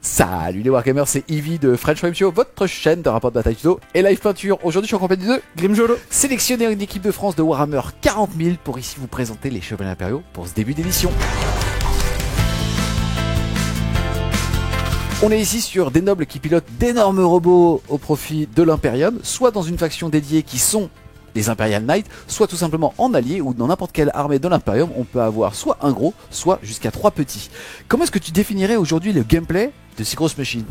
Salut les Wargamers, c'est Ivy de French Frame Show, votre chaîne de rapport de bataille tuto et live peinture. Aujourd'hui je suis en compagnie de Grimjolo, sélectionner une équipe de France de Warhammer 40 000 pour ici vous présenter les Chevaliers Impériaux pour ce début d'édition. On est ici sur des nobles qui pilotent d'énormes robots au profit de l'Imperium, soit dans une faction dédiée qui sont les Imperial Knights, soit tout simplement en allié ou dans n'importe quelle armée de l'Imperium, on peut avoir soit un gros, soit jusqu'à 3 petits. Comment est-ce que tu définirais aujourd'hui le gameplay de ces grosses machines ?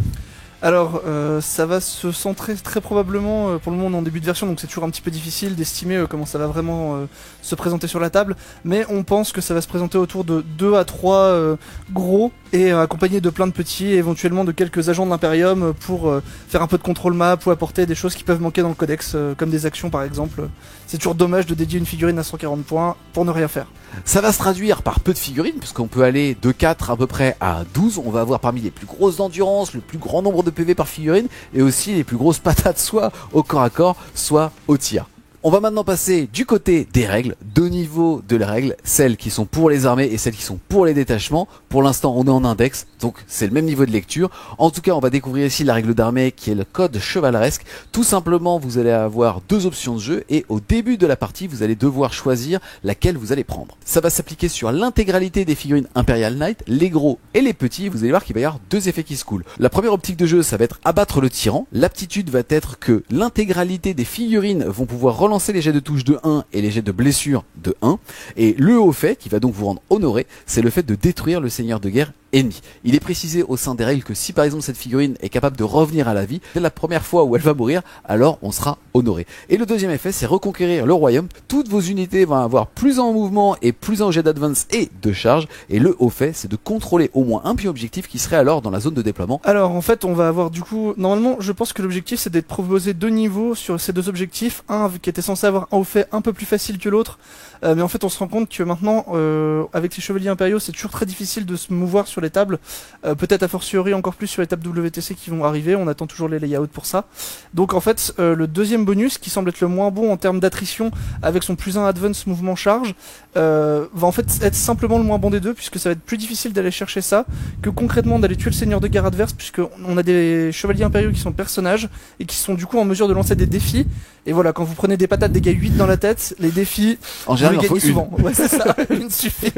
alors ça va se centrer très probablement pour le moment en début de version, donc c'est toujours un petit peu difficile d'estimer comment ça va vraiment se présenter sur la table, mais on pense que ça va se présenter autour de 2 à 3 gros et accompagné de plein de petits et éventuellement de quelques agents de l'Imperium pour faire un peu de contrôle map ou apporter des choses qui peuvent manquer dans le codex, comme des actions par exemple. C'est toujours dommage de dédier une figurine à 140 points pour ne rien faire. Ça va se traduire par peu de figurines, puisqu'on peut aller de 4 à peu près à 12. On va avoir parmi les plus grosses d'endurance, le plus grand nombre de PV par figurine, et aussi les plus grosses patates, soit au corps à corps, soit au tir. On va maintenant passer du côté des règles, 2 niveaux de les règles, celles qui sont pour les armées et celles qui sont pour les détachements. Pour l'instant on est en index, donc c'est le même niveau de lecture. En tout cas on va découvrir ici la règle d'armée qui est le code chevaleresque. Tout simplement vous allez avoir 2 options de jeu et au début de la partie vous allez devoir choisir laquelle vous allez prendre. Ça va s'appliquer sur l'intégralité des figurines Imperial Knight, les gros et les petits. Vous allez voir qu'il va y avoir 2 effets qui se coulent. La première optique de jeu ça va être abattre le tyran. L'aptitude va être que l'intégralité des figurines vont pouvoir relancer les jets de touche de 1 et les jets de blessure de 1. Et le haut fait, qui va donc vous rendre honoré, c'est le fait de détruire le seigneur de guerre ennemi. Il est précisé au sein des règles que si par exemple cette figurine est capable de revenir à la vie, dès la première fois où elle va mourir, alors on sera honoré. Et le deuxième effet, c'est reconquérir le royaume. Toutes vos unités vont avoir plus 1 en mouvement et plus 1 au jet d'advance et de charge. Et le haut fait, c'est de contrôler au moins un pion objectif qui serait alors dans la zone de déploiement. Alors en fait on va avoir du coup, normalement je pense que l'objectif c'est d'être proposé 2 niveaux sur ces 2 objectifs, un qui était censé avoir un haut fait un peu plus facile que l'autre, mais en fait on se rend compte que maintenant avec les chevaliers impériaux c'est toujours très difficile de se mouvoir sur les tables, peut-être a fortiori encore plus sur les tables WTC qui vont arriver, on attend toujours les layouts pour ça. Donc en fait le deuxième bonus qui semble être le moins bon en termes d'attrition avec son plus 1 advance mouvement charge va en fait être simplement le moins bon des deux, puisque ça va être plus difficile d'aller chercher ça que concrètement d'aller tuer le seigneur de guerre adverse, puisque on a des chevaliers impériaux qui sont personnages et qui sont du coup en mesure de lancer des défis. Et voilà, quand vous prenez des patates dégâts 8 dans la tête, les défis, en général, vous les gagnez il en faut souvent. Ouais, c'est ça, une suffit.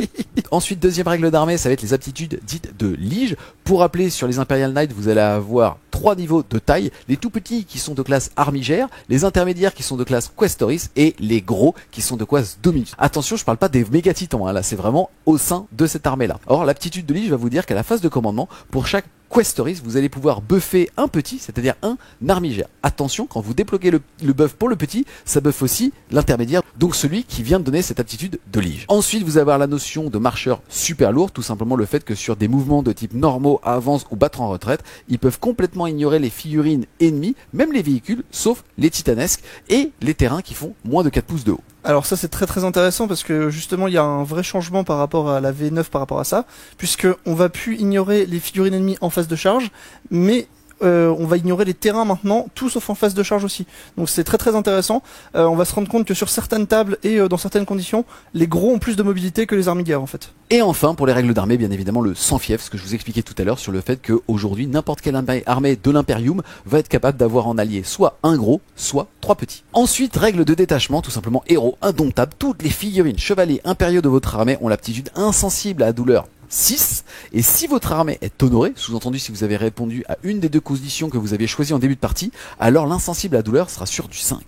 Ensuite, deuxième règle d'armée, ça va être les aptitudes dites de lige. Pour rappeler, sur les Imperial Knights, vous allez avoir 3 niveaux de taille. Les tout petits qui sont de classe armigère, les intermédiaires qui sont de classe questoris et les gros qui sont de classe dominus. Attention, je parle pas des méga titans, hein, là c'est vraiment au sein de cette armée-là. Or, l'aptitude de lige va vous dire qu'à la phase de commandement, pour chaque questoris, vous allez pouvoir buffer un petit, c'est-à-dire un armigère. Attention, quand vous débloquez le buff pour le petit, ça buff aussi l'intermédiaire, donc celui qui vient de donner cette aptitude de lige. Ensuite, vous allez avoir la notion de marcheur super lourd, tout simplement le fait que sur des mouvements de type normaux, avance ou battre en retraite, ils peuvent complètement ignorer les figurines ennemies, même les véhicules, sauf les titanesques et les terrains qui font moins de 4 pouces de haut. Alors ça c'est très très intéressant parce que justement il y a un vrai changement par rapport à la V9 par rapport à ça, puisque on va plus ignorer les figurines ennemies en phase de charge, mais on va ignorer les terrains maintenant, tout sauf en phase de charge aussi. Donc c'est très très intéressant. On va se rendre compte que sur certaines tables et dans certaines conditions, les gros ont plus de mobilité que les armiguères en fait. Et enfin, pour les règles d'armée, bien évidemment, le sans fief, ce que je vous expliquais tout à l'heure sur le fait qu'aujourd'hui, n'importe quelle armée de l'Imperium va être capable d'avoir en allié soit un gros, soit 3 petits. Ensuite, règle de détachement, tout simplement héros indomptable. Toutes les figurines chevaliers impériaux de votre armée ont l'aptitude insensible à la douleur 6, et si votre armée est honorée, sous-entendu si vous avez répondu à une des 2 conditions que vous aviez choisies en début de partie, alors l'insensible à la douleur sera sur du 5.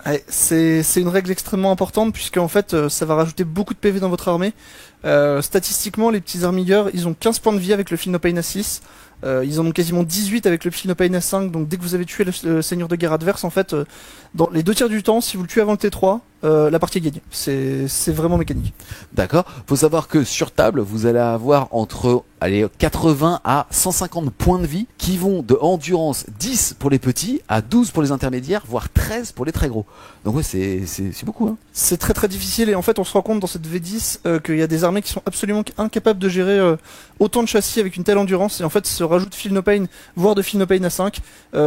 Ouais, c'est une règle extrêmement importante, puisque en fait ça va rajouter beaucoup de PV dans votre armée. Statistiquement les petits armilleurs ils ont 15 points de vie avec le Feel No Pain à 6, ils en ont quasiment 18 avec le Feel No Pain à 5, donc dès que vous avez tué le seigneur de guerre adverse, en fait dans les 2 tiers du temps, si vous le tuez avant le T3, la partie est gagnée. C'est vraiment mécanique. D'accord. Faut savoir que sur table, vous allez avoir entre 80 à 150 points de vie qui vont de endurance 10 pour les petits à 12 pour les intermédiaires, voire 13 pour les très gros. Donc ouais, c'est beaucoup, hein. C'est très très difficile, et en fait on se rend compte dans cette V10 qu'il y a des armées qui sont absolument incapables de gérer autant de châssis avec une telle endurance, et en fait ce rajout de Feel No Pain, voire de Feel No Pain à 5,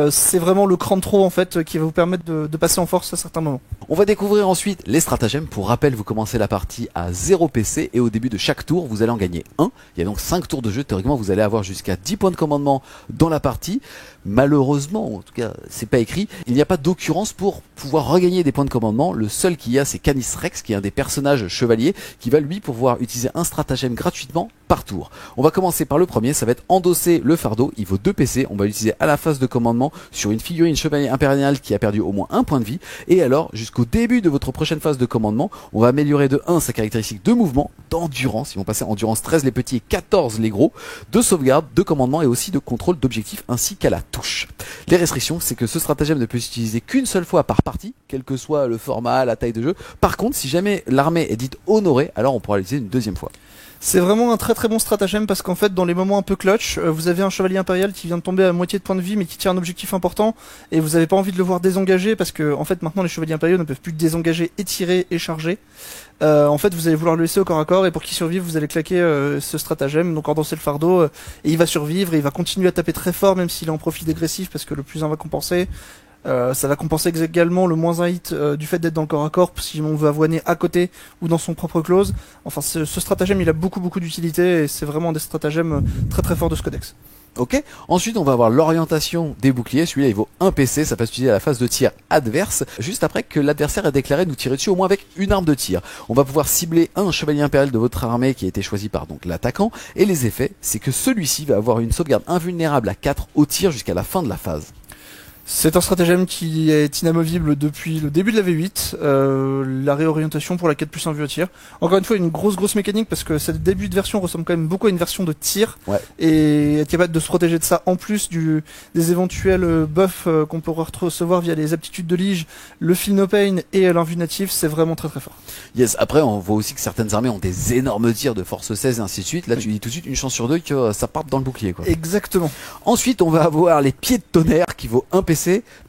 c'est vraiment le cran de trop en fait qui va vous permettre de passer en force à certains moments. On va découvrir ensuite les stratagèmes. Pour rappel, vous commencez la partie à 0 PC et au début de chaque tour, vous allez en gagner 1. Il y a donc 5 tours de jeu. Théoriquement, vous allez avoir jusqu'à 10 points de commandement dans la partie. Malheureusement, en tout cas, c'est pas écrit, il n'y a pas d'occurrence pour pouvoir regagner des points de commandement. Le seul qu'il y a, c'est Canis Rex, qui est un des personnages chevaliers, qui va lui pouvoir utiliser un stratagème gratuitement par tour. On va commencer par le premier, ça va être endosser le fardeau. Il vaut 2 PC. On va l'utiliser à la phase de commandement sur une figurine chevalier impérial qui a perdu au moins 1 point de vie. Et alors, jusqu'au début de votre prochaine phase de commandement, on va améliorer de 1 sa caractéristique de mouvement, d'endurance, ils vont passer endurance 13 les petits et 14 les gros, de sauvegarde, de commandement et aussi de contrôle d'objectif ainsi qu'à la touche. Les restrictions, c'est que ce stratagème ne peut s'utiliser qu'une seule fois par partie, quel que soit le format, la taille de jeu. Par contre, si jamais l'armée est dite honorée, alors on pourra l'utiliser une deuxième fois. C'est vraiment un très très bon stratagème parce qu'en fait dans les moments un peu clutch, vous avez un chevalier impérial qui vient de tomber à moitié de points de vie mais qui tient un objectif important et vous n'avez pas envie de le voir désengager parce que en fait maintenant les chevaliers impériaux ne peuvent plus désengager et tirer et charger. En fait vous allez vouloir le laisser au corps à corps et pour qu'il survive vous allez claquer ce stratagème, donc endosser le fardeau et il va survivre et il va continuer à taper très fort même s'il est en profil dégressif parce que le plus 1 va compenser. Ça va compenser également le moins 1 hit du fait d'être dans le corps à corps si on veut avoiner à côté ou dans son propre close. Enfin ce stratagème il a beaucoup d'utilité et c'est vraiment un des stratagèmes très très forts de ce codex. Ok. Ensuite, on va avoir l'orientation des boucliers. Celui-là, il vaut 1 PC. Ça peut s'utiliser à la phase de tir adverse, juste après que l'adversaire ait déclaré nous tirer dessus au moins avec une arme de tir. On va pouvoir cibler un chevalier impérial de votre armée qui a été choisi par donc l'attaquant. Et les effets, c'est que celui-ci va avoir une sauvegarde invulnérable à 4 au tir jusqu'à la fin de la phase. C'est un stratagème qui est inamovible depuis le début de la V8, la réorientation pour la 4+1 vue au tir. Encore une fois, une grosse mécanique parce que cette début de version ressemble quand même beaucoup à une version de tir. Ouais. Et être capable de se protéger de ça en plus des éventuels buffs qu'on pourra recevoir via les aptitudes de Lige, le Feel No Pain et l'invue native, c'est vraiment très très fort. Yes, après on voit aussi que certaines armées ont des énormes tirs de force 16 et ainsi de suite. Là tu dis tout de suite une chance sur 2 que ça parte dans le bouclier quoi. Exactement. Ensuite on va avoir les pieds de tonnerre qui vaut 1 PC.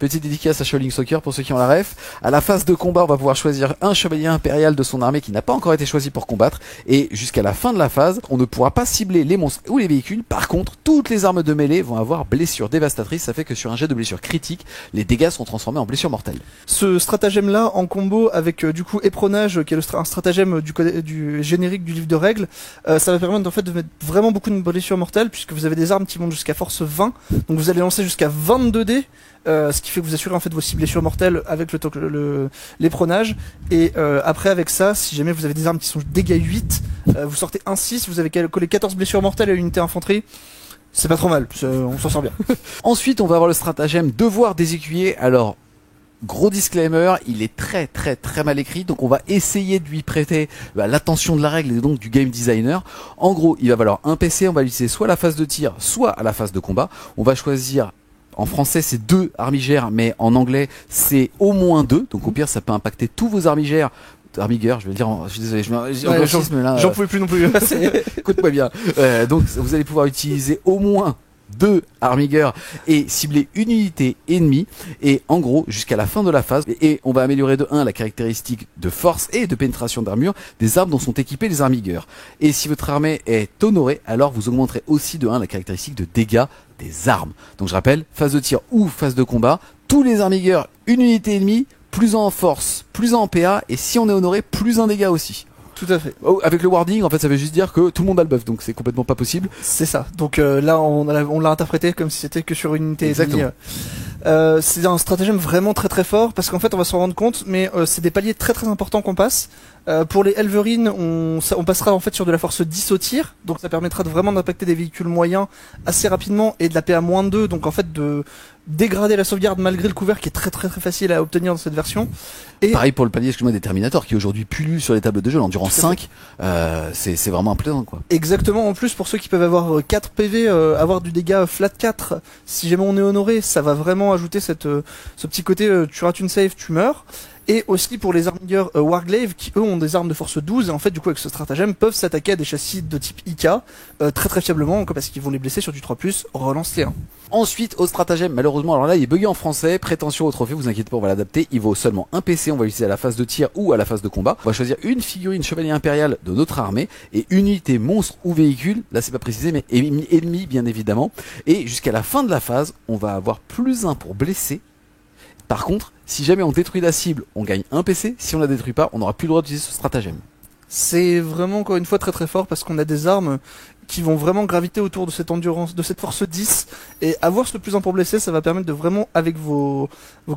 Petite dédicace à Sholing Soccer pour ceux qui ont la ref. À la phase de combat on va pouvoir choisir un chevalier impérial de son armée qui n'a pas encore été choisi pour combattre. Et jusqu'à la fin de la phase on ne pourra pas cibler les monstres ou les véhicules. Par contre toutes les armes de mêlée vont avoir blessure dévastatrice. Ça fait que sur un jet de blessure critique les dégâts seront transformés en blessure mortelle. Ce stratagème là en combo avec du coup épronage qui est un stratagème du générique du livre de règles, ça va permettre en fait de mettre vraiment beaucoup de blessures mortelles puisque vous avez des armes qui montent jusqu'à force 20, donc vous allez lancer jusqu'à 22 dés, ce qui fait que vous assurez en fait vos 6 blessures mortelles avec l'épronage et après avec ça, si jamais vous avez des armes qui sont dégâts 8, vous sortez un 6, vous avez collé 14 blessures mortelles à l'unité infanterie. C'est pas trop mal, on s'en sort bien. Ensuite on va avoir le stratagème devoir des écuyers. Alors gros disclaimer, il est très mal écrit, donc on va essayer de lui prêter l'attention de la règle et donc du game designer. En gros, il va valoir 1 PC, on va l'utiliser soit à la phase de tir, soit à la phase de combat. On va choisir, en français c'est 2 armigères, mais en anglais c'est au moins 2, donc au pire ça peut impacter tous vos armigères. Armigueur, je vais le dire, je suis désolé, j'en pouvais plus non plus. Écoute-moi bien. Donc vous allez pouvoir utiliser au moins 2 armigueurs et cibler une unité ennemie et en gros jusqu'à la fin de la phase et on va améliorer de 1 la caractéristique de force et de pénétration d'armure des armes dont sont équipés les armigueurs. Et si votre armée est honorée, alors vous augmenterez aussi de 1 la caractéristique de dégâts des armes. Donc je rappelle, phase de tir ou phase de combat, tous les armigueurs, une unité ennemie, plus 1 en force, plus 1 en PA et si on est honoré, plus 1 dégâts aussi. Tout à fait. Avec le wording, en fait, ça veut juste dire que tout le monde a le buff, donc c'est complètement pas possible. C'est ça. Donc là, on l'a interprété comme si c'était que sur une unité. Exactement. C'est un stratagème vraiment très fort parce qu'en fait, on va s'en rendre compte, mais c'est des paliers très importants qu'on passe. Pour les Elverine, on passera en fait sur de la force 10 au tir, donc ça permettra de vraiment d'impacter des véhicules moyens assez rapidement et de la PA -2, donc en fait de dégrader la sauvegarde malgré le couvert qui est très facile à obtenir dans cette version. Et pareil pour le palier, excuse-moi, des Terminator qui aujourd'hui pullule sur les tables de jeu, l'endurance 5, c'est vraiment plaisant quoi. Exactement, en plus pour ceux qui peuvent avoir 4 PV, avoir du dégât flat 4, si jamais on est honoré, ça va vraiment ajouter ce petit côté tu rates une save, tu meurs. Et aussi pour les armilleurs Warglaive qui eux ont des armes de force 12 et en fait du coup avec ce stratagème peuvent s'attaquer à des châssis de type IK très très fiablement parce qu'ils vont les blesser sur du 3+, relance T1. Ensuite, au stratagème, malheureusement, alors là, il est bugué en français, prétention au trophée, vous inquiétez pas, on va l'adapter, il vaut seulement un PC, on va l'utiliser à la phase de tir ou à la phase de combat. On va choisir une figurine chevalier impérial de notre armée et une unité monstre ou véhicule, là c'est pas précisé, mais ennemi bien évidemment. Et jusqu'à la fin de la phase, on va avoir +1 pour blesser. Par contre, si jamais on détruit la cible, on gagne un PC, si on la détruit pas, on n'aura plus le droit d'utiliser ce stratagème. C'est vraiment encore une fois très très fort parce qu'on a des armes qui vont vraiment graviter autour de cette endurance, de cette force 10 et avoir ce +1 pour blesser, ça va permettre de vraiment avec vos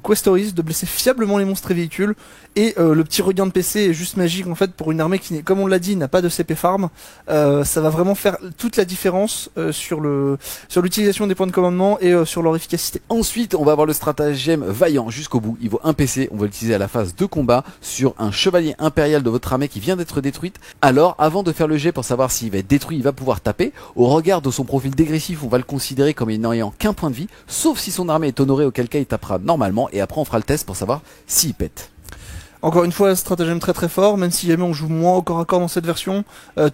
questories de blesser fiablement les monstres et véhicules et le petit regain de PC est juste magique en fait pour une armée qui, comme on l'a dit, n'a pas de CP farm, ça va vraiment faire toute la différence sur l'utilisation des points de commandement et sur leur efficacité. Ensuite, on va avoir le stratagème vaillant jusqu'au bout, il vaut un PC, on va l'utiliser à la phase de combat sur un chevalier impérial de votre armée qui vient d'être détruite. Alors, avant de faire le jet pour savoir s'il va être détruit, il va pouvoir taper. Au regard de son profil dégressif, on va le considérer comme n'ayant qu'un point de vie, sauf si son armée est honorée, auquel cas il tapera normalement, et après on fera le test pour savoir s'il pète. Encore une fois, un stratagème très très fort, même si jamais on joue moins au corps à corps dans cette version,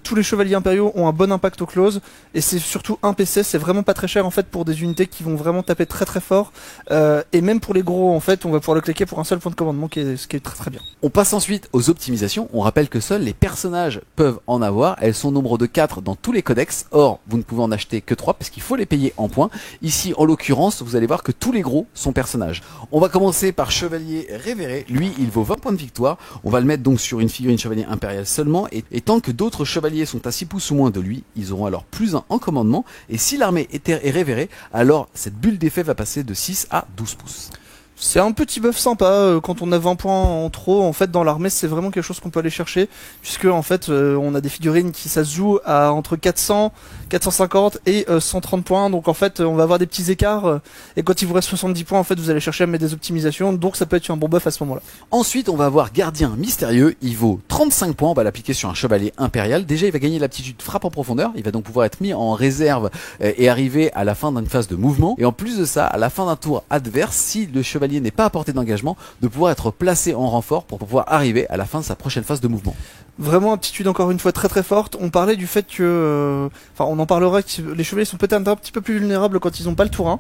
tous les chevaliers impériaux ont un bon impact au close, et c'est surtout un PC, c'est vraiment pas très cher en fait pour des unités qui vont vraiment taper très très fort, et même pour les gros en fait, on va pouvoir le cliquer pour un seul point de commandement, ce qui est très très bien. On passe ensuite aux optimisations, on rappelle que seuls les personnages peuvent en avoir, elles sont au nombre de 4 dans tous les codex, or vous ne pouvez en acheter que 3 parce qu'il faut les payer en points. Ici en l'occurrence, vous allez voir que tous les gros sont personnages. On va commencer par Chevalier Révéré, lui il vaut 20 points de victoire, on va le mettre donc sur une figurine chevalier impérial seulement, et tant que d'autres chevaliers sont à 6 pouces ou moins de lui, ils auront alors +1 en commandement, et si l'armée est révérée, alors cette bulle d'effet va passer de 6 à 12 pouces. C'est un petit buff sympa quand on a 20 points en trop en fait dans l'armée, c'est vraiment quelque chose qu'on peut aller chercher puisque en fait on a des figurines qui ça se joue à entre 400, 450 et 130 points, donc en fait on va avoir des petits écarts et quand il vous reste 70 points en fait vous allez chercher à mettre des optimisations, donc ça peut être un bon buff à ce moment-là. Ensuite on va avoir Gardien Mystérieux, il vaut 35 points, on va l'appliquer sur un chevalier impérial. Déjà il va gagner l'aptitude frappe en profondeur, il va donc pouvoir être mis en réserve et arriver à la fin d'une phase de mouvement, et en plus de ça, à la fin d'un tour adverse, si le chevalier n'est pas à portée d'engagement, de pouvoir être placé en renfort pour pouvoir arriver à la fin de sa prochaine phase de mouvement. Vraiment aptitude encore une fois très très forte. On parlait du fait que, enfin on en parlera, que les chevaliers sont peut-être un petit peu plus vulnérables quand ils n'ont pas le tour 1.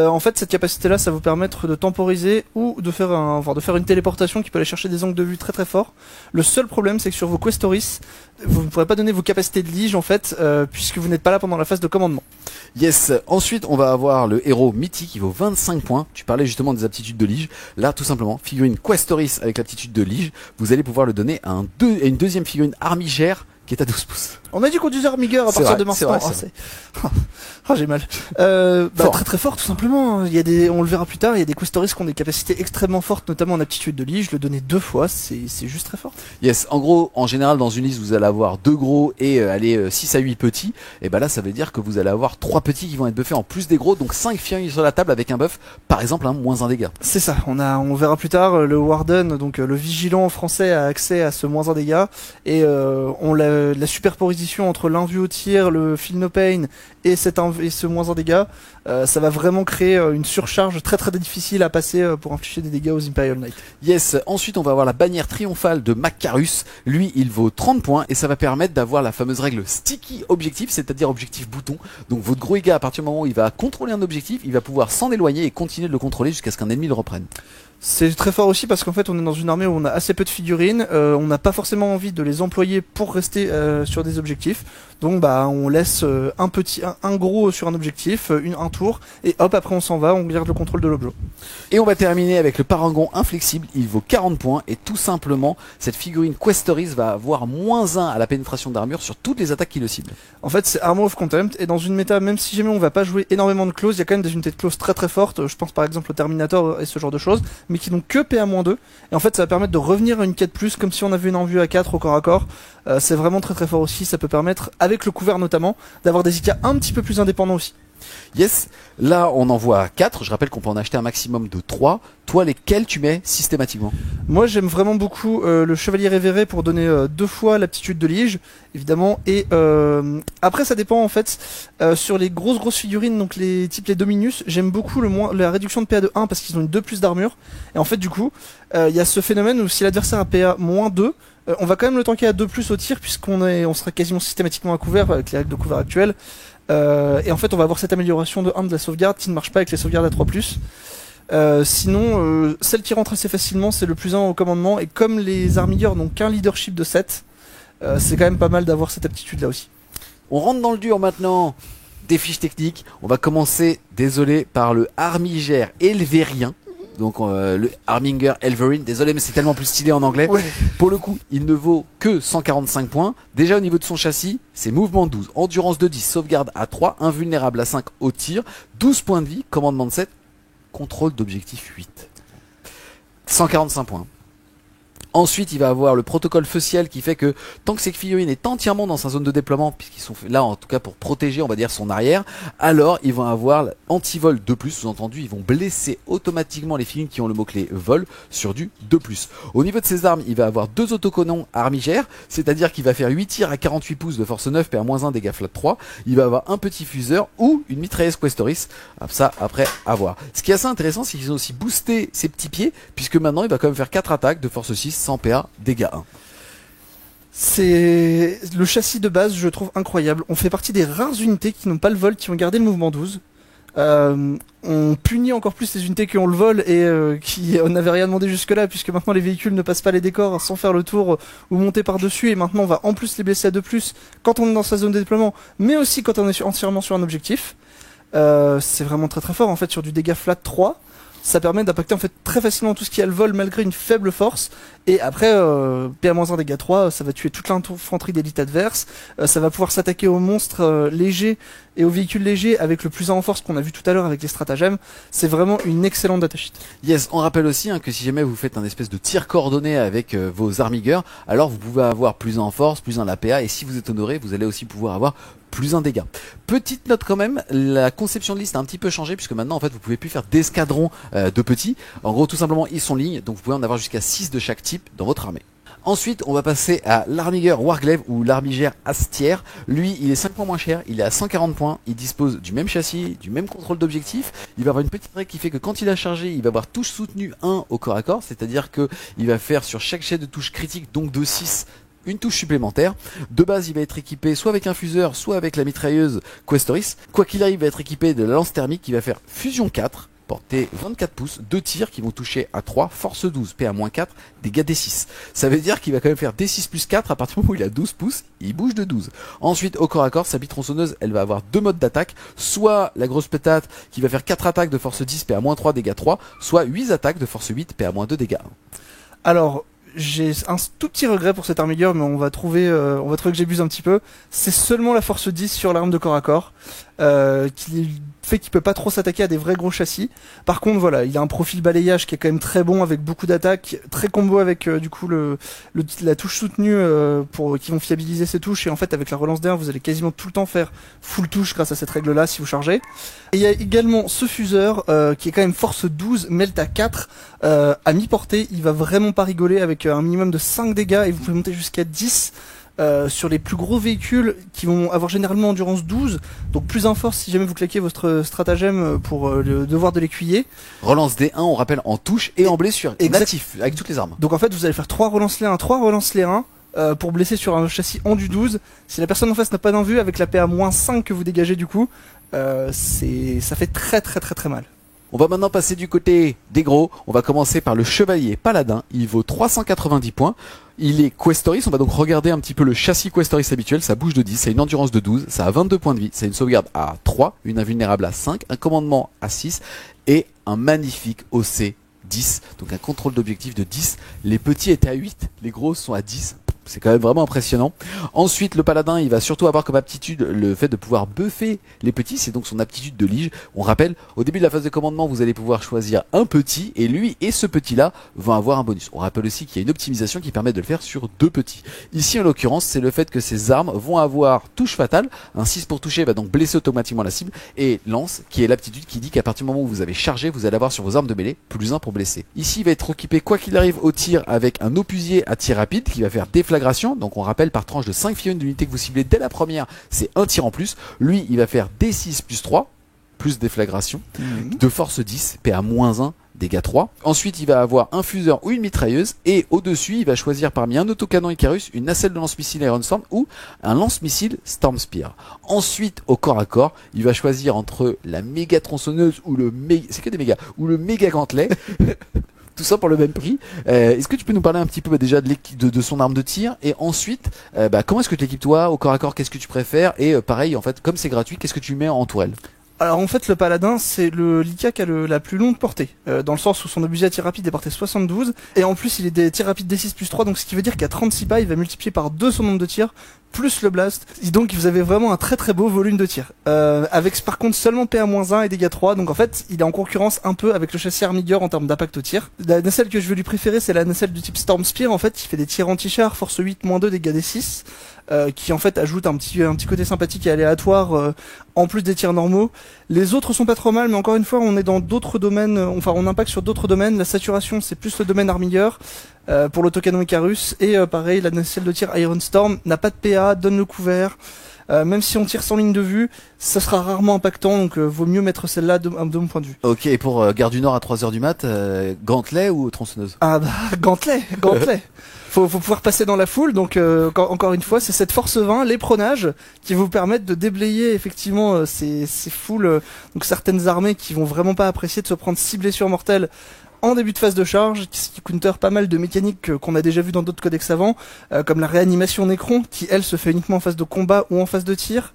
En fait cette capacité là ça va vous permettre de temporiser ou de faire une téléportation qui peut aller chercher des angles de vue très très forts. Le seul problème c'est que sur vos questories, vous ne pourrez pas donner vos capacités de lige en fait puisque vous n'êtes pas là pendant la phase de commandement. Yes, ensuite on va avoir le héros mythique qui vaut 25 points. Tu parlais justement des aptitudes de lige. Là tout simplement, figurine Questoris avec l'aptitude de lige, vous allez pouvoir le donner à une deuxième figurine Armigère qui est à 12 pouces. On a dit qu'on disait Armigère à partir de maintenant. J'ai mal. Très très fort tout simplement. Il y a on le verra plus tard, il y a des questoris qui ont des capacités extrêmement fortes, notamment en aptitude de lige. Je le donnais 2 fois, c'est juste très fort. Yes, en gros, en général dans une liste vous allez avoir 2 gros et 6 à 8 petits. Et bah là ça veut dire que vous allez avoir 3 petits qui vont être buffés en plus des gros, donc 5 figurines sur la table avec un buff, par exemple moins 1 dégât. C'est ça, on verra plus tard, le Warden, donc le vigilant français a accès à ce moins 1 dégât, et on la superposition entre l'invue au tir, le Feel No Pain et ce moins 1 dégât, ça va vraiment créer une surcharge très très difficile à passer pour infliger des dégâts aux Imperial Knights. Yes, ensuite on va avoir la bannière triomphale de Macarus, lui il vaut 30 points et ça va permettre d'avoir la fameuse règle sticky objectif, c'est-à-dire objectif bouton. Donc votre gros gars à partir du moment où il va contrôler un objectif, il va pouvoir s'en éloigner et continuer de le contrôler jusqu'à ce qu'un ennemi le reprenne. C'est très fort aussi parce qu'en fait on est dans une armée où on a assez peu de figurines, on n'a pas forcément envie de les employer pour rester sur des objectifs, donc on laisse un gros sur un objectif, un tour, et hop après on s'en va, on garde le contrôle de l'objet. Et on va terminer avec le Parangon inflexible, il vaut 40 points et tout simplement cette figurine Questoris va avoir moins 1 à la pénétration d'armure sur toutes les attaques qui le ciblent. En fait c'est Armor of Contempt, et dans une méta, même si jamais on va pas jouer énormément de close, il y a quand même des unités de close très très fortes, je pense par exemple au Terminator et ce genre de choses, mais qui n'ont que PA-2, et en fait ça va permettre de revenir à une quête plus, comme si on avait une envie à 4 au corps à corps. C'est vraiment très très fort aussi, ça peut permettre, avec le couvert notamment, d'avoir des IK un petit peu plus indépendants aussi. Yes, là on en voit 4, je rappelle qu'on peut en acheter un maximum de 3. Toi, lesquels tu mets systématiquement? Moi j'aime vraiment beaucoup le Chevalier Révéré pour donner 2 fois l'aptitude de Lige, évidemment, et après ça dépend en fait, sur les grosses figurines, donc les types les Dominus, j'aime beaucoup la réduction de PA de 1 parce qu'ils ont une 2 plus d'armure, et en fait du coup, il y a ce phénomène où si l'adversaire a PA moins 2, on va quand même le tanker à 2 plus au tir on sera quasiment systématiquement à couvert avec les règles de couvert actuelles. Et en fait on va avoir cette amélioration de 1 de la sauvegarde qui ne marche pas avec les sauvegardes à 3+. Sinon, celle qui rentre assez facilement, c'est le plus 1 au commandement, et comme les armilleurs n'ont qu'un leadership de 7, c'est quand même pas mal d'avoir cette aptitude là aussi. On rentre dans le dur maintenant, des fiches techniques. On va commencer, désolé, par le Armigère Elvérien. Donc le Arminger Elverine, désolé mais c'est tellement plus stylé en anglais. Ouais. Pour le coup, il ne vaut que 145 points. Déjà au niveau de son châssis, c'est mouvement 12, endurance de 10, sauvegarde à 3, invulnérable à 5 au tir, 12 points de vie, commandement de 7, contrôle d'objectif 8. 145 points. Ensuite, il va avoir le protocole feu ciel qui fait que tant que cette figurine est entièrement dans sa zone de déploiement, puisqu'ils sont là en tout cas pour protéger, on va dire, son arrière, alors ils vont avoir anti-vol 2+, sous-entendu, ils vont blesser automatiquement les figurines qui ont le mot-clé vol sur du 2+. Au niveau de ses armes, il va avoir 2 autocanons armigères, c'est-à-dire qu'il va faire 8 tirs à 48 pouces de force 9, PA-1, dégâts flat 3, il va avoir un petit fuseur ou une mitrailleuse Questoris, ça après à voir. Ce qui est assez intéressant, c'est qu'ils ont aussi boosté ses petits pieds, puisque maintenant il va quand même faire 4 attaques de force 6, 100 PA, dégâts 1. C'est le châssis de base, je trouve incroyable. On fait partie des rares unités qui n'ont pas le vol, qui ont gardé le mouvement 12. On punit encore plus les unités qui ont le vol et qui n'avaient rien demandé jusque-là, puisque maintenant les véhicules ne passent pas les décors sans faire le tour ou monter par-dessus, et maintenant on va en plus les blesser à 2+, quand on est dans sa zone de déploiement, mais aussi quand on est entièrement sur un objectif. C'est vraiment très fort en fait sur du dégât flat 3. Ça permet d'impacter en fait très facilement tout ce qui a le vol malgré une faible force. Et après, PA-1 dégâts 3, ça va tuer toute l'infanterie d'élite adverse. Ça va pouvoir s'attaquer aux monstres légers et aux véhicules légers avec le plus 1 en force qu'on a vu tout à l'heure avec les stratagèmes. C'est vraiment une excellente datasheet. Yes, on rappelle aussi que si jamais vous faites un espèce de tir coordonné avec vos armigueurs, alors vous pouvez avoir plus 1 en force, plus 1 la PA, et si vous êtes honoré, vous allez aussi pouvoir avoir plus 1 dégât. Petite note quand même, la conception de liste a un petit peu changé, puisque maintenant en fait vous pouvez plus faire d'escadrons de petits. En gros, tout simplement, ils sont en ligne, donc vous pouvez en avoir jusqu'à 6 de chaque type dans votre armée. Ensuite, on va passer à l'armigeur Warglaive ou l'armigère Astière. Lui, il est 5 points moins cher, il est à 140 points, il dispose du même châssis, du même contrôle d'objectif. Il va avoir une petite règle qui fait que quand il a chargé, il va avoir touche soutenue 1 au corps à corps, c'est-à-dire que il va faire sur chaque jet de touche critique, donc de 6, une touche supplémentaire. De base, il va être équipé soit avec un fuseur, soit avec la mitrailleuse Questoris. Quoi qu'il arrive, il va être équipé de la lance thermique qui va faire fusion 4, portée 24 pouces, 2 tirs qui vont toucher à 3, force 12, PA-4, dégâts D6. Ça veut dire qu'il va quand même faire D6 plus 4 à partir du moment où il a 12 pouces, il bouge de 12. Ensuite, au corps à corps, sa bite tronçonneuse, elle va avoir 2 modes d'attaque, soit la grosse pétate qui va faire 4 attaques de force 10, PA-3, dégâts 3, soit 8 attaques de force 8, PA-2, dégâts 1. Alors, j'ai un tout petit regret pour cet armilleur, mais on va trouver que j'abuse un petit peu. C'est seulement la force 10 sur l'arme de corps à corps, qui fait qu'il peut pas trop s'attaquer à des vrais gros châssis. Par contre, voilà, il a un profil balayage qui est quand même très bon, avec beaucoup d'attaques, très combo avec du coup la touche soutenue qui vont fiabiliser ses touches, et en fait avec la relance d'1 vous allez quasiment tout le temps faire full touche grâce à cette règle là si vous chargez. Et il y a également ce fuseur qui est quand même force 12, melt à 4 à mi-portée. Il va vraiment pas rigoler avec un minimum de 5 dégâts, et vous pouvez monter jusqu'à 10 sur les plus gros véhicules qui vont avoir généralement endurance 12, donc plus en force si jamais vous claquez votre stratagème pour le devoir de l'écuyer. Relance D1, on rappelle, en touche et en blessure, exact. Natif, avec toutes les armes. Donc en fait vous allez faire 3 relances les 1, 3 relances les 1 pour blesser sur un châssis en du 12. Si la personne en face n'a pas d'envie, avec la PA-5 que vous dégagez du coup, ça fait très mal. On va maintenant passer du côté des gros. On va commencer par le chevalier paladin. Il vaut 390 points. Il est Questoris. On va donc regarder un petit peu le châssis Questoris habituel. Ça bouge de 10, ça a une endurance de 12, ça a 22 points de vie, ça a une sauvegarde à 3, une invulnérable à 5, un commandement à 6 et un magnifique OC 10. Donc un contrôle d'objectif de 10. Les petits étaient à 8, les gros sont à 10. C'est quand même vraiment impressionnant. Ensuite, le paladin, il va surtout avoir comme aptitude le fait de pouvoir buffer les petits. C'est donc son aptitude de lige. On rappelle, au début de la phase de commandement, vous allez pouvoir choisir un petit et lui et ce petit-là vont avoir un bonus. On rappelle aussi qu'il y a une optimisation qui permet de le faire sur 2 petits. Ici, en l'occurrence, c'est le fait que ces armes vont avoir touche fatale. Un 6 pour toucher va donc blesser automatiquement la cible. Et lance, qui est l'aptitude qui dit qu'à partir du moment où vous avez chargé, vous allez avoir sur vos armes de mêlée plus 1 pour blesser. Ici, il va être équipé quoi qu'il arrive au tir avec un opusier à tir rapide qui va faire déflagration. Donc on rappelle par tranche de 5 figurines d'unité que vous ciblez dès la première, c'est un tir en plus. Lui, il va faire D6 plus 3, plus déflagration, de force 10, PA-1, dégâts 3. Ensuite, il va avoir un fuseur ou une mitrailleuse. Et au-dessus, il va choisir parmi un autocanon Icarus, une nacelle de lance-missile Iron Storm ou un lance-missile Storm Spear. Ensuite, au corps à corps, il va choisir entre la méga tronçonneuse ou le méga... C'est que des méga. Ou le méga gantelet. Tout ça pour le même prix. Est-ce que tu peux nous parler un petit peu déjà de son arme de tir et ensuite comment est-ce que tu l'équipes toi au corps à corps, qu'est-ce que tu préfères et pareil en fait comme c'est gratuit, qu'est-ce que tu mets en tourelle? Alors en fait le paladin c'est le Lyca qui a la plus longue portée, dans le sens où son obusier à tir rapide est porté 72, et en plus il est des tirs rapides D6 plus 3, donc ce qui veut dire qu'à 36 pas il va multiplier par 2 son nombre de tirs, plus le blast, et donc vous avez vraiment un très très beau volume de tir, avec par contre seulement PA-1 et dégâts 3, donc en fait il est en concurrence un peu avec le châssis Armigger en termes d'impact au tir. La nacelle que je veux lui préférer c'est la nacelle du type Storm Spear, en fait qui fait des tirs anti-char, force 8, -2, dégâts D6, qui en fait ajoute un petit côté sympathique et aléatoire en plus des tirs normaux. Les autres sont pas trop mal, mais encore une fois on est dans d'autres domaines, enfin on impacte sur d'autres domaines. La saturation c'est plus le domaine Armigger pour l'autocanon Icarus, et pareil la nacelle de tir Iron Storm n'a pas de PA, donne le couvert. Même si on tire sans ligne de vue, ça sera rarement impactant, donc vaut mieux mettre celle-là de mon point de vue. Ok, et pour Gare du Nord à 3h du mat, gantelet ou tronçonneuse? Ah bah, gantelet. Faut pouvoir passer dans la foule, donc encore une fois, c'est cette force 20, les pronages, qui vous permettent de déblayer effectivement ces foules, donc certaines armées qui vont vraiment pas apprécier de se prendre 6 blessures mortelles en début de phase de charge, qui counter pas mal de mécaniques qu'on a déjà vu dans d'autres codex avant, comme la réanimation Nécron, qui elle se fait uniquement en phase de combat ou en phase de tir.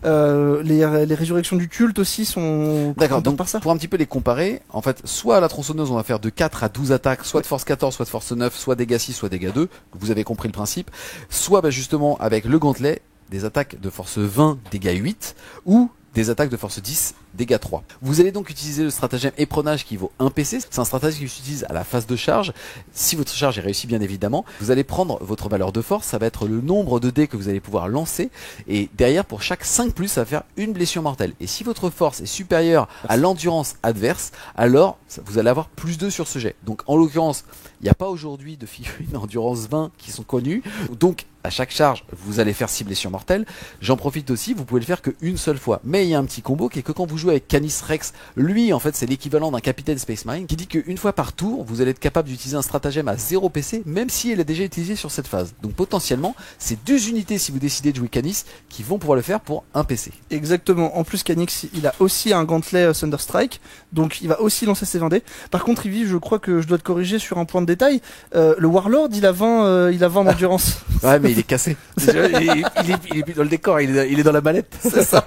Les résurrections du culte aussi sont... D'accord, donc par ça. Pour un petit peu les comparer, en fait, soit à la tronçonneuse on va faire de 4 à 12 attaques, soit de force 14, soit de force 9, soit dégâts 6, soit dégâts 2, vous avez compris le principe, soit justement avec le gantelet, des attaques de force 20, dégâts 8, ou des attaques de force 10, dégâts 3. Vous allez donc utiliser le stratagème épronage qui vaut 1 PC. C'est un stratagème qui s'utilise à la phase de charge. Si votre charge est réussie, bien évidemment, vous allez prendre votre valeur de force. Ça va être le nombre de dés que vous allez pouvoir lancer. Et derrière, pour chaque 5+, ça va faire une blessure mortelle. Et si votre force est supérieure à l'endurance adverse, alors vous allez avoir +2 sur ce jet. Donc en l'occurrence, il n'y a pas aujourd'hui de figurines endurance 20 qui sont connues. Donc à chaque charge, vous allez faire 6 blessures mortelles. J'en profite aussi, vous pouvez le faire qu'une seule fois. Mais il y a un petit combo qui est que quand vous jouez avec Canis Rex, lui en fait c'est l'équivalent d'un capitaine Space Marine, qui dit qu'une fois par tour, vous allez être capable d'utiliser un stratagème à 0 PC, même si elle est déjà utilisée sur cette phase. Donc potentiellement, c'est 2 unités si vous décidez de jouer Canis qui vont pouvoir le faire pour 1 PC. Exactement. En plus, Canix, il a aussi un gantelet Thunderstrike, donc il va aussi lancer ses 20 dés. Par contre, Yvi, je crois que je dois te corriger sur un point de détail. Le Warlord, il a 20 d'endurance. Ouais, mais il est cassé. il est plus dans le décor, il est dans la mallette. C'est ça.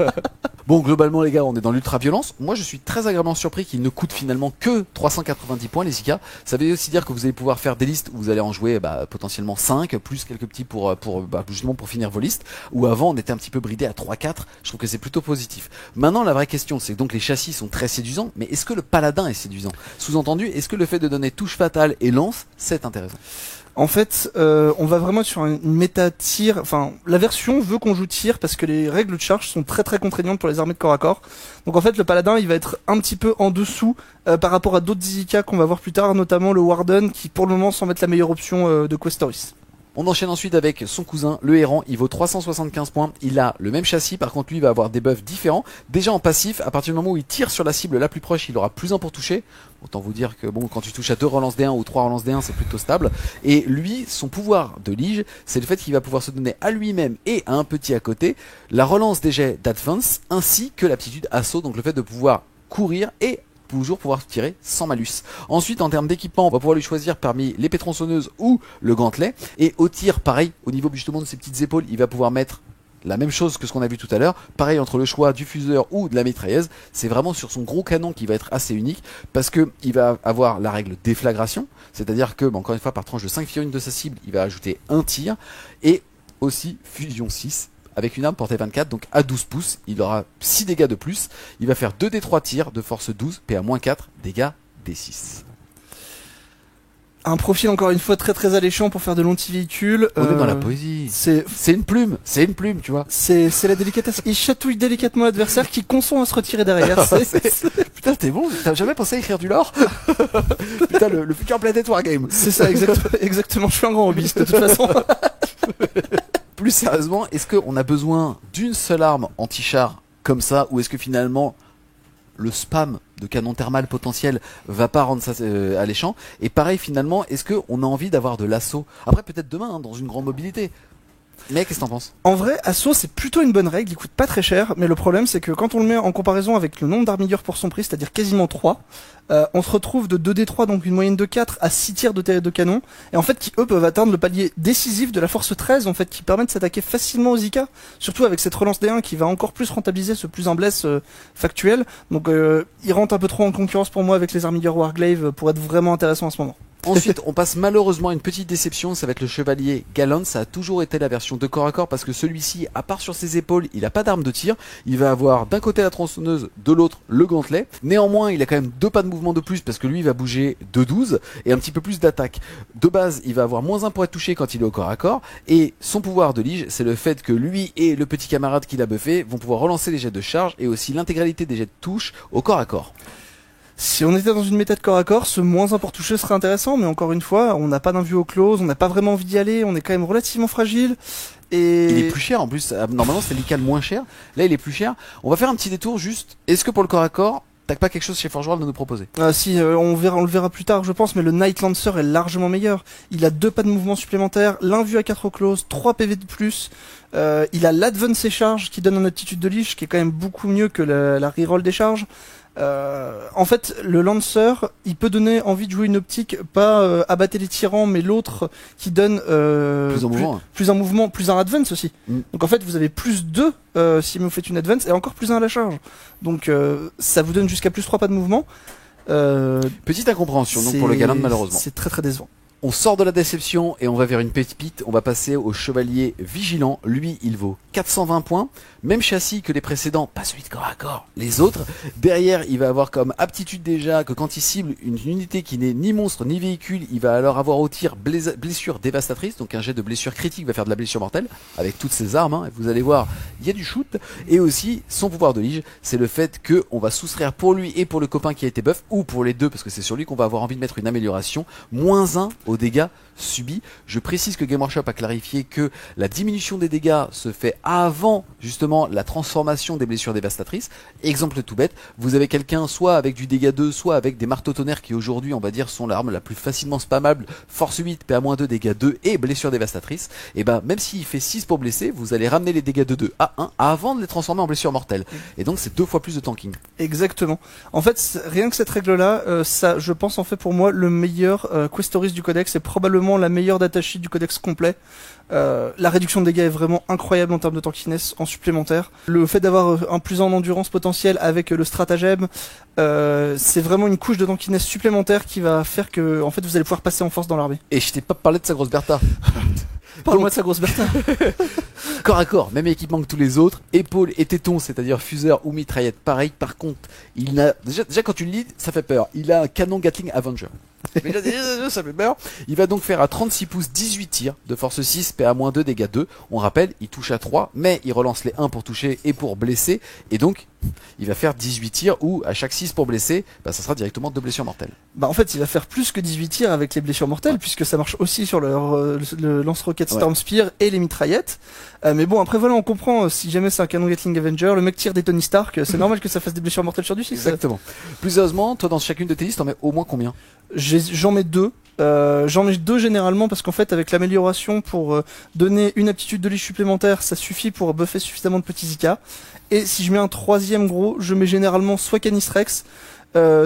Bon, globalement, les gars, on est dans l'ultra-violence. Moi, je suis très agréablement surpris qu'il ne coûte finalement que 390 points, les IK. Ça veut aussi dire que vous allez pouvoir faire des listes où vous allez en jouer potentiellement 5, plus quelques petits pour justement pour finir vos listes. Où avant, on était un petit peu bridé à 3-4. Je trouve que c'est plutôt positif. Maintenant, la vraie question, c'est que donc les châssis sont très séduisants, mais est-ce que le paladin est séduisant? Sous-entendu, est-ce que le fait de donner touche fatale et lance, c'est intéressant? En fait, on va vraiment sur une méta tir. Enfin, la version veut qu'on joue tir parce que les règles de charge sont très très contraignantes pour les armées de corps à corps. Donc en fait, le paladin, il va être un petit peu en dessous par rapport à d'autres IK qu'on va voir plus tard, notamment le Warden, qui pour le moment semble être la meilleure option de Questoris. On enchaîne ensuite avec son cousin, le Errant. Il vaut 375 points. Il a le même châssis. Par contre, lui, il va avoir des buffs différents. Déjà en passif, à partir du moment où il tire sur la cible la plus proche, il aura +1 pour toucher. Autant vous dire que bon, quand tu touches à 2 relances D1 ou 3 relances D1, c'est plutôt stable. Et lui, son pouvoir de lige, c'est le fait qu'il va pouvoir se donner à lui-même et à un petit à côté la relance des jets d'advance ainsi que l'aptitude assaut. Donc le fait de pouvoir courir et toujours pouvoir tirer sans malus. Ensuite, en termes d'équipement, on va pouvoir lui choisir parmi l'épée tronçonneuse ou le gantelet. Et au tir, pareil, au niveau justement de ses petites épaules, il va pouvoir mettre la même chose que ce qu'on a vu tout à l'heure. Pareil entre le choix du fuseur ou de la mitrailleuse, c'est vraiment sur son gros canon qui va être assez unique parce que il va avoir la règle déflagration, c'est-à-dire que encore une fois par tranche de 5 figurines de sa cible, il va ajouter un tir et aussi fusion 6 avec une arme portée 24, donc à 12 pouces, il aura 6 dégâts de plus, il va faire 2d3 tirs de force 12, PA-4, dégâts D6. Un profil encore une fois très très alléchant pour faire de l'anti-véhicule. On est dans la poésie. C'est une plume, tu vois. C'est la délicatesse. Il chatouille délicatement l'adversaire qui consent à se retirer derrière. Putain, t'es bon, t'as jamais pensé à écrire du lore? Putain, le futur Planet Wargame. C'est ça, exactement. Je suis un grand hobbyiste de toute façon. Plus sérieusement, est-ce qu'on a besoin d'une seule arme anti-char comme ça, ou est-ce que finalement le spam de canon thermal potentiel va pas rendre ça alléchant? Et pareil finalement, est-ce qu'on a envie d'avoir de l'assaut? Après peut-être demain, dans une grande mobilité. Mais qu'est-ce que t'en penses? En vrai, assaut c'est plutôt une bonne règle, il coûte pas très cher, mais le problème c'est que quand on le met en comparaison avec le nombre d'armilleurs pour son prix, c'est-à-dire quasiment 3, on se retrouve de 2d3, donc une moyenne de 4 à 6 tirs de canon, et en fait qui eux peuvent atteindre le palier décisif de la force 13, en fait, qui permet de s'attaquer facilement aux IK, surtout avec cette relance D1 qui va encore plus rentabiliser ce plus un bless factuel, donc il rentre un peu trop en concurrence pour moi avec les armilleurs Warglaive pour être vraiment intéressant à ce moment. Ensuite, on passe malheureusement à une petite déception, ça va être le chevalier Galant. Ça a toujours été la version de corps à corps parce que celui-ci, à part sur ses épaules, il a pas d'arme de tir. Il va avoir d'un côté la tronçonneuse, de l'autre le gantelet. Néanmoins, il a quand même 2 pas de mouvement de plus parce que lui, il va bouger de 12 et un petit peu plus d'attaque. De base, il va avoir moins 1 pour être touché quand il est au corps à corps. Et son pouvoir de lige, c'est le fait que lui et le petit camarade qu'il a buffé vont pouvoir relancer les jets de charge et aussi l'intégralité des jets de touche au corps à corps. Si on était dans une méta de corps à corps, ce moins 1 pour toucher serait intéressant, mais encore une fois, on n'a pas d'invue au close, on n'a pas vraiment envie d'y aller, on est quand même relativement fragile. Et il est plus cher en plus, normalement c'est l'ICAL moins cher, là il est plus cher. On va faire un petit détour juste, est-ce que pour le corps à corps, t'as pas quelque chose chez Forge World à nous proposer? Si, on le verra plus tard je pense, mais le Night Lancer est largement meilleur. Il a 2 pas de mouvement supplémentaires, l'invue à 4 au close, 3 PV de plus, il a l'Advance et charge qui donne une aptitude de leash qui est quand même beaucoup mieux que la reroll des charges. En fait, le Lancer, il peut donner envie de jouer une optique, pas abattre les tyrans, mais l'autre qui donne plus un mouvement, plus un advance aussi. Donc en fait, vous avez plus 2 si vous faites une advance et encore plus 1 à la charge. Donc ça vous donne jusqu'à plus 3 pas de mouvement. Petite incompréhension donc pour le Galant malheureusement. C'est très très décevant. On sort de la déception et on va vers une pépite, on va passer au chevalier vigilant, lui il vaut 420 points, même châssis que les précédents, pas celui de corps à corps, les autres. Derrière il va avoir comme aptitude déjà que quand il cible une unité qui n'est ni monstre ni véhicule, il va alors avoir au tir blessure dévastatrice, donc un jet de blessure critique va faire de la blessure mortelle, avec toutes ses armes, hein. Vous allez voir, il y a du shoot, et aussi son pouvoir de lige, c'est le fait que on va soustraire pour lui et pour le copain qui a été buff, ou pour les deux, parce que c'est sur lui qu'on va avoir envie de mettre une amélioration, -1 aux dégâts subis. Je précise que Game Workshop a clarifié que la diminution des dégâts se fait avant justement la transformation des blessures dévastatrices. Exemple tout bête, vous avez quelqu'un soit avec du dégât 2, soit avec des marteaux tonnerres qui aujourd'hui on va dire sont l'arme la plus facilement spammable, force 8, PA-2, dégâts 2 et blessures dévastatrices, et ben même s'il fait 6 pour blesser, vous allez ramener les dégâts de 2 à 1 avant de les transformer en blessures mortelles. Et donc c'est 2 fois plus de tanking. Exactement. En fait, rien que cette règle-là, ça, je pense en fait pour moi le meilleur Questoris du codex, c'est probablement la meilleure datasheet du codex complet. La réduction de dégâts est vraiment incroyable en termes de tankiness en supplémentaire. Le fait d'avoir un plus en endurance potentiel avec le stratagème, c'est vraiment une couche de tankiness supplémentaire qui va faire que en fait vous allez pouvoir passer en force dans l'armée. Et je t'ai pas parlé de sa grosse Bertha. Parle-moi de sa grosse Bertha. Corps à corps, même équipement que tous les autres, épaules et tétons, c'est-à-dire fuseur ou mitraillette, pareil. Par contre, il a déjà quand tu le lis, ça fait peur. Il a un canon Gatling Avenger. Mais là, ça fait peur. Il va donc faire à 36 pouces 18 tirs de force 6, PA-2, dégâts 2. On rappelle, il touche à 3, mais il relance les 1 pour toucher et pour blesser. Et donc, il va faire 18 tirs où à chaque 6 pour blesser, bah, ça sera directement 2 blessures mortelles. Bah en fait, il va faire plus que 18 tirs avec les blessures mortelles, puisque ça marche aussi sur le lance-roquette Storm Spear et les mitraillettes. Mais bon, après voilà, on comprend, si jamais c'est un canon Gatling Avenger, le mec tire des Tony Stark, c'est normal que ça fasse des blessures mortelles sur du 6. Exactement. Plus sérieusement, toi dans chacune de tes listes, t'en mets au moins combien? J'en mets 2. J'en mets 2 généralement parce qu'en fait avec l'amélioration pour donner une aptitude de leash supplémentaire, ça suffit pour buffer suffisamment de petits IK. Et si je mets un troisième gros, je mets généralement soit Canistrex,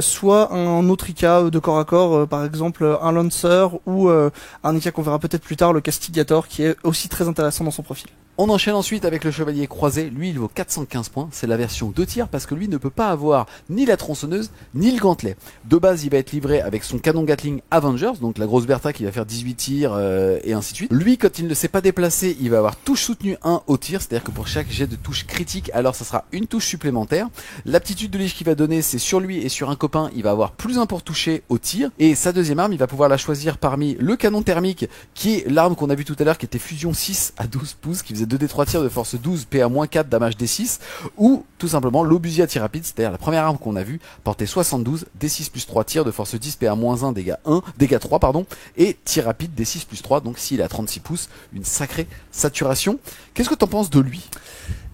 soit un autre IK de corps à corps, par exemple un Lancer ou un IK qu'on verra peut-être plus tard, le Castigator, qui est aussi très intéressant dans son profil. On enchaîne ensuite avec le chevalier croisé, lui il vaut 415 points, c'est la version 2 tirs parce que lui ne peut pas avoir ni la tronçonneuse ni le gantelet. De base il va être livré avec son canon Gatling Avengers, donc la grosse Bertha qui va faire 18 tirs et ainsi de suite. Lui quand il ne s'est pas déplacé, il va avoir touche soutenue 1 au tir, c'est-à-dire que pour chaque jet de touche critique, alors ça sera une touche supplémentaire. L'aptitude de Lich qu'il va donner, c'est sur lui et sur un copain, il va avoir plus 1 pour toucher au tir. Et sa deuxième arme, il va pouvoir la choisir parmi le canon thermique, qui est l'arme qu'on a vu tout à l'heure, qui était fusion 6 à 12 pouces, qui faisait 2d3 tirs de force 12, PA-4, damage D6, ou tout simplement l'obusier à tir rapide, c'est-à-dire la première arme qu'on a vue, portait 72, D6 plus 3 tirs de force 10, PA-1, dégâts 3, et tir rapide D6 plus 3, donc s'il est à 36 pouces, une sacrée saturation. Qu'est-ce que t'en penses de lui ?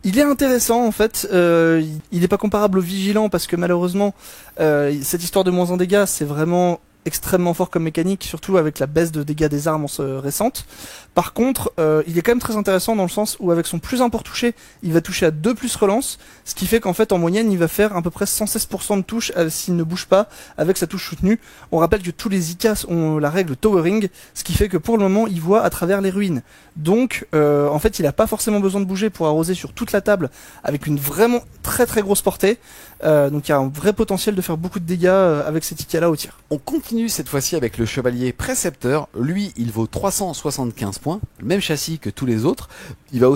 Il est intéressant en fait, il n'est pas comparable au vigilant parce que malheureusement cette histoire de -1 dégâts c'est vraiment extrêmement fort comme mécanique, surtout avec la baisse de dégâts des armes récentes. Par contre, il est quand même très intéressant dans le sens où avec son plus 1 pour toucher, il va toucher à 2 plus relance, ce qui fait qu'en fait en moyenne il va faire à peu près 116% de touche s'il ne bouge pas avec sa touche soutenue. On rappelle que tous les ICAS ont la règle towering, ce qui fait que pour le moment il voit à travers les ruines. Donc en fait il n'a pas forcément besoin de bouger pour arroser sur toute la table avec une vraiment très très grosse portée. Donc il y a un vrai potentiel de faire beaucoup de dégâts avec cet ICA là au tir. On continue cette fois-ci avec le chevalier précepteur. Lui, il vaut 375 points, le même châssis que tous les autres. Il va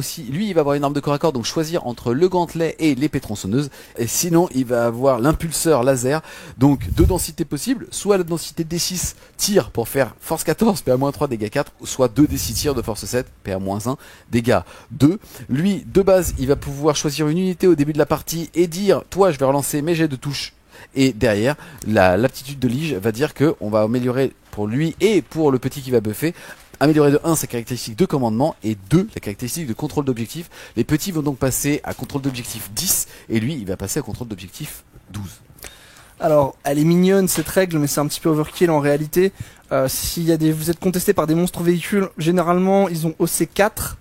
avoir une arme de corps à corps, donc choisir entre le gantelet et l'épée tronçonneuse. Et sinon, il va avoir l'impulseur laser, donc 2 densités possibles, soit la densité D6 tir pour faire force 14, PA-3, dégâts 4, soit 2 D6 tir de force 7, PA-1, dégâts 2. Lui, de base, il va pouvoir choisir une unité au début de la partie et dire, toi, je vais relancer mes jets de touche. Et derrière, l'aptitude de Lige va dire que on va améliorer pour lui et pour le petit qui va buffer, améliorer de 1 sa caractéristique de commandement et 2 la caractéristique de contrôle d'objectif. Les petits vont donc passer à contrôle d'objectif 10 et lui il va passer à contrôle d'objectif 12. Alors, elle est mignonne cette règle, mais c'est un petit peu overkill en réalité. Vous êtes contesté par des monstres véhicules, généralement ils ont OC4.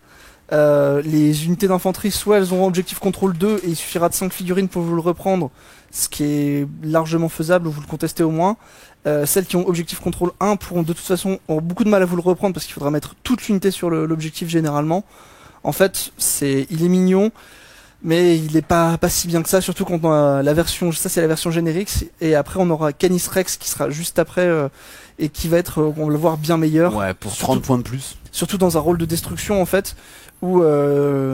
Les unités d'infanterie, soit elles ont objectif contrôle 2 et il suffira de 5 figurines pour vous le reprendre, ce qui est largement faisable, vous le contestez au moins. Celles qui ont objectif contrôle 1 pourront de toute façon avoir beaucoup de mal à vous le reprendre parce qu'il faudra mettre toute l'unité sur l'objectif généralement. En fait, il est mignon, mais il est pas si bien que ça, surtout quand on a la version, ça c'est la version générique, et après on aura Canis Rex qui sera juste après et qui va être, on va le voir, bien meilleur. Ouais, pour 30 points de plus. Surtout dans un rôle de destruction en fait, où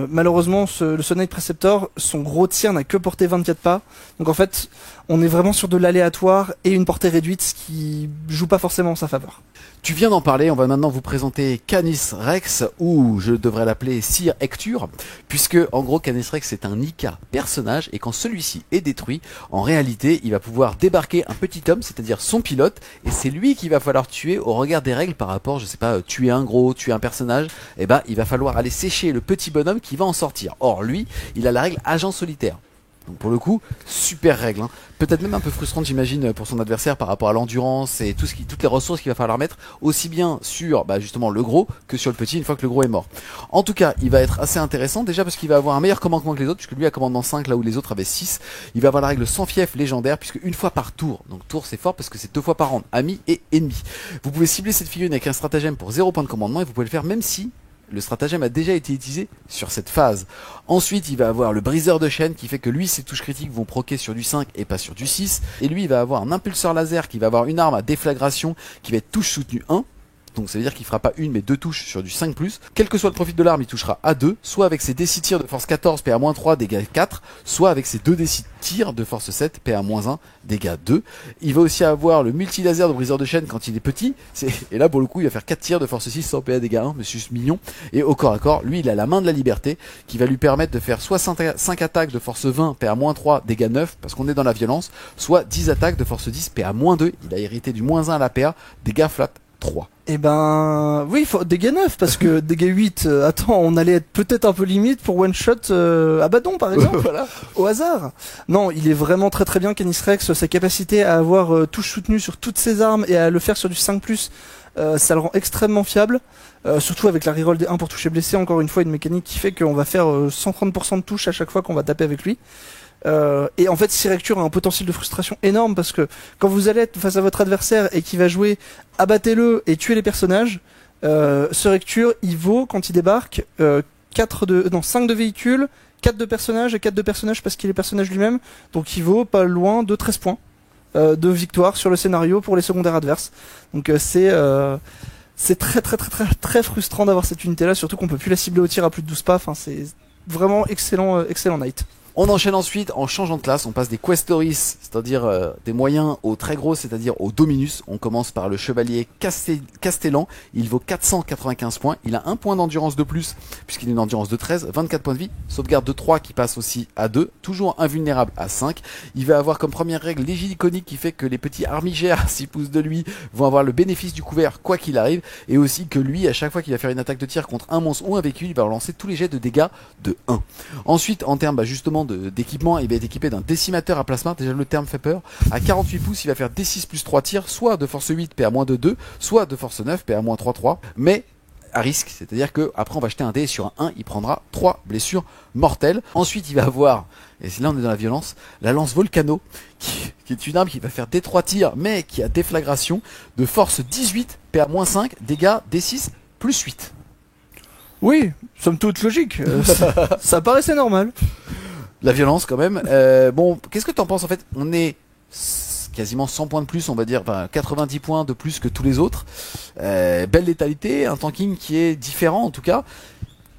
malheureusement le Sonic Preceptor, son gros tir n'a que porté 24 pas. Donc en fait, on est vraiment sur de l'aléatoire et une portée réduite, ce qui joue pas forcément en sa faveur. Tu viens d'en parler, on va maintenant vous présenter Canis Rex, ou je devrais l'appeler Sir Hector, puisque en gros Canis Rex est un IK personnage, et quand celui-ci est détruit, en réalité il va pouvoir débarquer un petit homme, c'est-à-dire son pilote, et c'est lui qu'il va falloir tuer au regard des règles par rapport, je sais pas, tuer un gros, tuer un personnage, et ben il va falloir aller sécher le petit bonhomme qui va en sortir. Or lui, il a la règle agent solitaire. Donc pour le coup, super règle, hein. Peut-être même un peu frustrante j'imagine pour son adversaire par rapport à l'endurance et toutes les ressources qu'il va falloir mettre, aussi bien sur justement le gros que sur le petit une fois que le gros est mort. En tout cas, il va être assez intéressant déjà parce qu'il va avoir un meilleur commandement que les autres, puisque lui a commandement 5 là où les autres avaient 6. Il va avoir la règle sans fief légendaire, puisque une fois par tour, donc tour c'est fort parce que c'est 2 fois par round, amis et ennemis. Vous pouvez cibler cette figurine avec un stratagème pour 0 point de commandement et vous pouvez le faire même si le stratagème a déjà été utilisé sur cette phase. Ensuite, il va avoir le briseur de chaîne qui fait que lui, ses touches critiques vont proquer sur du 5 et pas sur du 6. Et lui, il va avoir un impulseur laser qui va avoir une arme à déflagration qui va être touche soutenue 1. Donc ça veut dire qu'il fera pas une mais 2 touches sur du 5+. Quel que soit le profil de l'arme, il touchera à 2, soit avec ses D6 tirs de force 14, PA-3, dégâts 4, soit avec ses 2 D6 tirs de force 7, PA-1, dégâts 2. Il va aussi avoir le multi-laser de briseur de chaîne quand il est petit, et là pour le coup il va faire 4 tirs de force 6 sans PA, dégâts 1, monsieur mignon. Et au corps à corps, lui il a la main de la liberté, qui va lui permettre de faire soit 5 attaques de force 20, PA-3, dégâts 9, parce qu'on est dans la violence, soit 10 attaques de force 10, PA-2, il a hérité du -1 à la PA, dégâts flat 3. Eh ben, oui, faut dégâts 9, parce que dégâts 8, attends, on allait être peut-être un peu limite pour one shot Abaddon par exemple, Voilà. Au hasard. Non, il est vraiment très très bien Canis Rex, sa capacité à avoir touche soutenue sur toutes ses armes et à le faire sur du 5+, ça le rend extrêmement fiable, surtout avec la reroll des 1 pour toucher blessé, encore une fois une mécanique qui fait qu'on va faire 130% de touche à chaque fois qu'on va taper avec lui. Et en fait, Sir Hector a un potentiel de frustration énorme parce que quand vous allez être face à votre adversaire et qui va jouer abattez-le et tuez les personnages, Sir Hector, il vaut quand il débarque 5 de véhicules, 4 de personnages et 4 de personnages parce qu'il est personnage lui-même. Donc il vaut pas loin de 13 points de victoire sur le scénario pour les secondaires adverses. Donc c'est très frustrant d'avoir cette unité là, surtout qu'on peut plus la cibler au tir à plus de 12 pas. Enfin, c'est vraiment excellent Knight. On enchaîne ensuite en changeant de classe, on passe des Questoris, c'est-à-dire des moyens aux très gros, c'est-à-dire aux Dominus. On commence par le chevalier Castellan, il vaut 495 points, il a 1 point d'endurance de plus, puisqu'il a une endurance de 13, 24 points de vie, sauvegarde de 3 qui passe aussi à 2, toujours invulnérable à 5. Il va avoir comme première règle l'égide iconique qui fait que les petits armigères, 6 pouces de lui, vont avoir le bénéfice du couvert quoi qu'il arrive, et aussi que lui, à chaque fois qu'il va faire une attaque de tir contre un monstre ou un véhicule, il va relancer tous les jets de dégâts de 1. Ensuite, en termes justement d'équipement, il va être équipé d'un décimateur à plasma, déjà le terme fait peur. À 48 pouces, il va faire D6 plus 3 tirs, soit de force 8 PA-2, soit de force 9 PA-3, mais à risque, c'est-à-dire que après on va jeter un dé sur un 1, il prendra 3 blessures mortelles. Ensuite il va avoir, et là on est dans la violence, la lance Volcano, qui est une arme qui va faire D3 tirs, mais qui a déflagration, de force 18 PA-5, dégâts D6 plus 8. Oui, somme toute logique, ça paraissait normal. La violence quand même. Bon, qu'est-ce que t'en penses en fait? On est quasiment 100 points de plus, on va dire, enfin 90 points de plus que tous les autres. Belle létalité, un tanking qui est différent en tout cas.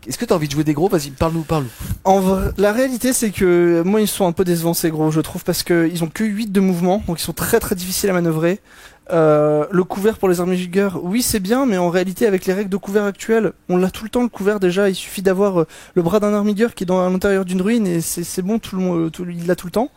Est-ce que t'as envie de jouer des gros? Vas-y, parle-nous. En vrai, la réalité c'est que moi ils sont un peu décevants ces gros, je trouve, parce que ils ont que 8 de mouvement, donc ils sont très difficiles à manœuvrer. Le couvert pour les armigères, oui c'est bien, mais en réalité avec les règles de couvert actuelles, on l'a tout le temps le couvert déjà. Il suffit d'avoir le bras d'un armigère qui est à l'intérieur d'une ruine et c'est bon, il l'a tout le temps.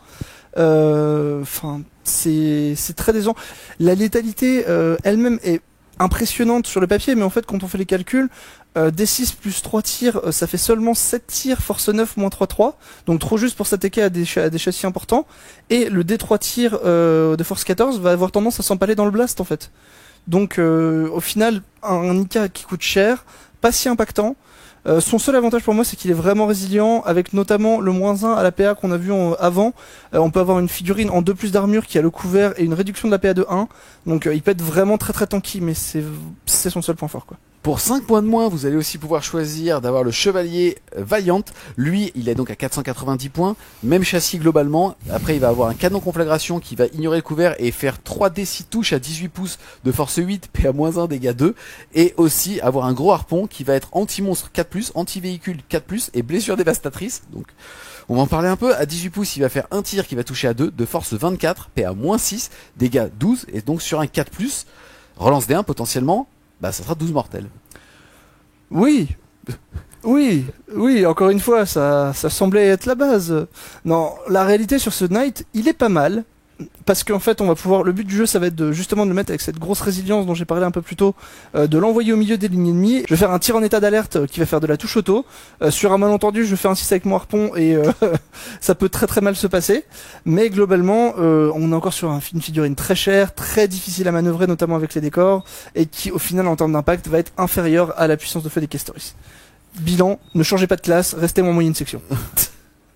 Enfin, c'est très décevant. La létalité elle-même est impressionnante sur le papier, mais en fait quand on fait les calculs, D6 plus 3 tirs, ça fait seulement 7 tirs, force 9 moins 3-3, donc trop juste pour s'attaquer à des châssis importants, et le D3 tir de force 14 va avoir tendance à s'empaler dans le blast en fait. Donc au final, un Ika qui coûte cher, pas si impactant. Son seul avantage pour moi c'est qu'il est vraiment résilient, avec notamment le -1 à la PA qu'on a vu avant. On peut avoir une figurine en 2+ d'armure qui a le couvert et une réduction de la PA de 1, donc il peut être vraiment très tanky, mais c'est son seul point fort quoi. Pour 5 points de moins, vous allez aussi pouvoir choisir d'avoir le chevalier Valiant. Lui, il est donc à 490 points, même châssis globalement. Après, il va avoir un canon conflagration qui va ignorer le couvert et faire 3d6 touches à 18 pouces de force 8, PA-1, dégâts 2. Et aussi avoir un gros harpon qui va être anti-monstre 4+, anti-véhicule 4+, et blessure dévastatrice. Donc, on va en parler un peu. À 18 pouces, il va faire un tir qui va toucher à 2, de force 24, PA-6, dégâts 12. Et donc sur un 4+, relance D1 potentiellement, bah ça sera 12 mortels. Oui, encore une fois, ça semblait être la base. Non, la réalité sur ce Knight, il est pas mal. Parce qu'en fait, on va pouvoir. Le but du jeu, ça va être justement de le mettre avec cette grosse résilience dont j'ai parlé un peu plus tôt, de l'envoyer au milieu des lignes ennemies. Je vais faire un tir en état d'alerte qui va faire de la touche auto. Sur un malentendu, je fais un 6 avec mon harpon et ça peut très mal se passer. Mais globalement, on est encore sur une figurine très chère, très difficile à manœuvrer, notamment avec les décors, et qui, au final, en termes d'impact, va être inférieure à la puissance de feu des Questoris. Bilan, ne changez pas de classe, restez en moyenne section.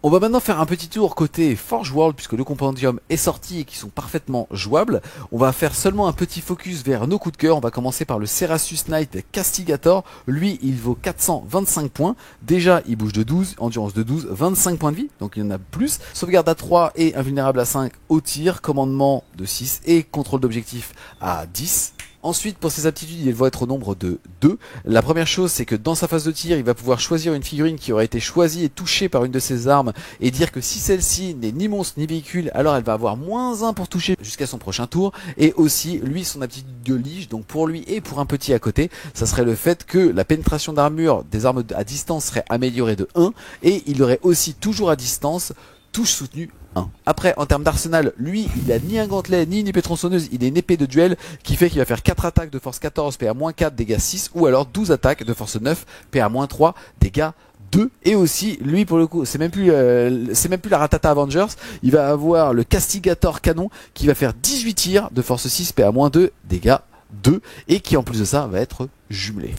On va maintenant faire un petit tour côté Forge World, puisque le compendium est sorti et qui sont parfaitement jouables. On va faire seulement un petit focus vers nos coups de cœur. On va commencer par le Cerasus Knight Castigator. Lui, il vaut 425 points. Déjà, il bouge de 12, endurance de 12, 25 points de vie, donc il y en a plus. Sauvegarde à 3 et invulnérable à 5 au tir, commandement de 6 et contrôle d'objectif à 10. Ensuite, pour ses aptitudes, il va être au nombre de 2. La première chose, c'est que dans sa phase de tir, il va pouvoir choisir une figurine qui aurait été choisie et touchée par une de ses armes et dire que si celle-ci n'est ni monstre ni véhicule, alors elle va avoir -1 pour toucher jusqu'à son prochain tour. Et aussi, lui, son aptitude de lige, donc pour lui et pour un petit à côté, ça serait le fait que la pénétration d'armure des armes à distance serait améliorée de 1 et il aurait aussi toujours à distance touche soutenue 1. Après, en termes d'arsenal, lui, il a ni un gantelet, ni une épée tronçonneuse, il a une épée de duel qui fait qu'il va faire 4 attaques de force 14, PA-4, dégâts 6, ou alors 12 attaques de force 9, PA-3, dégâts 2. Et aussi, lui, pour le coup, c'est même plus la Ratata Avengers, il va avoir le Castigator Canon qui va faire 18 tirs de force 6, PA-2, dégâts 2, et qui en plus de ça va être jumelé.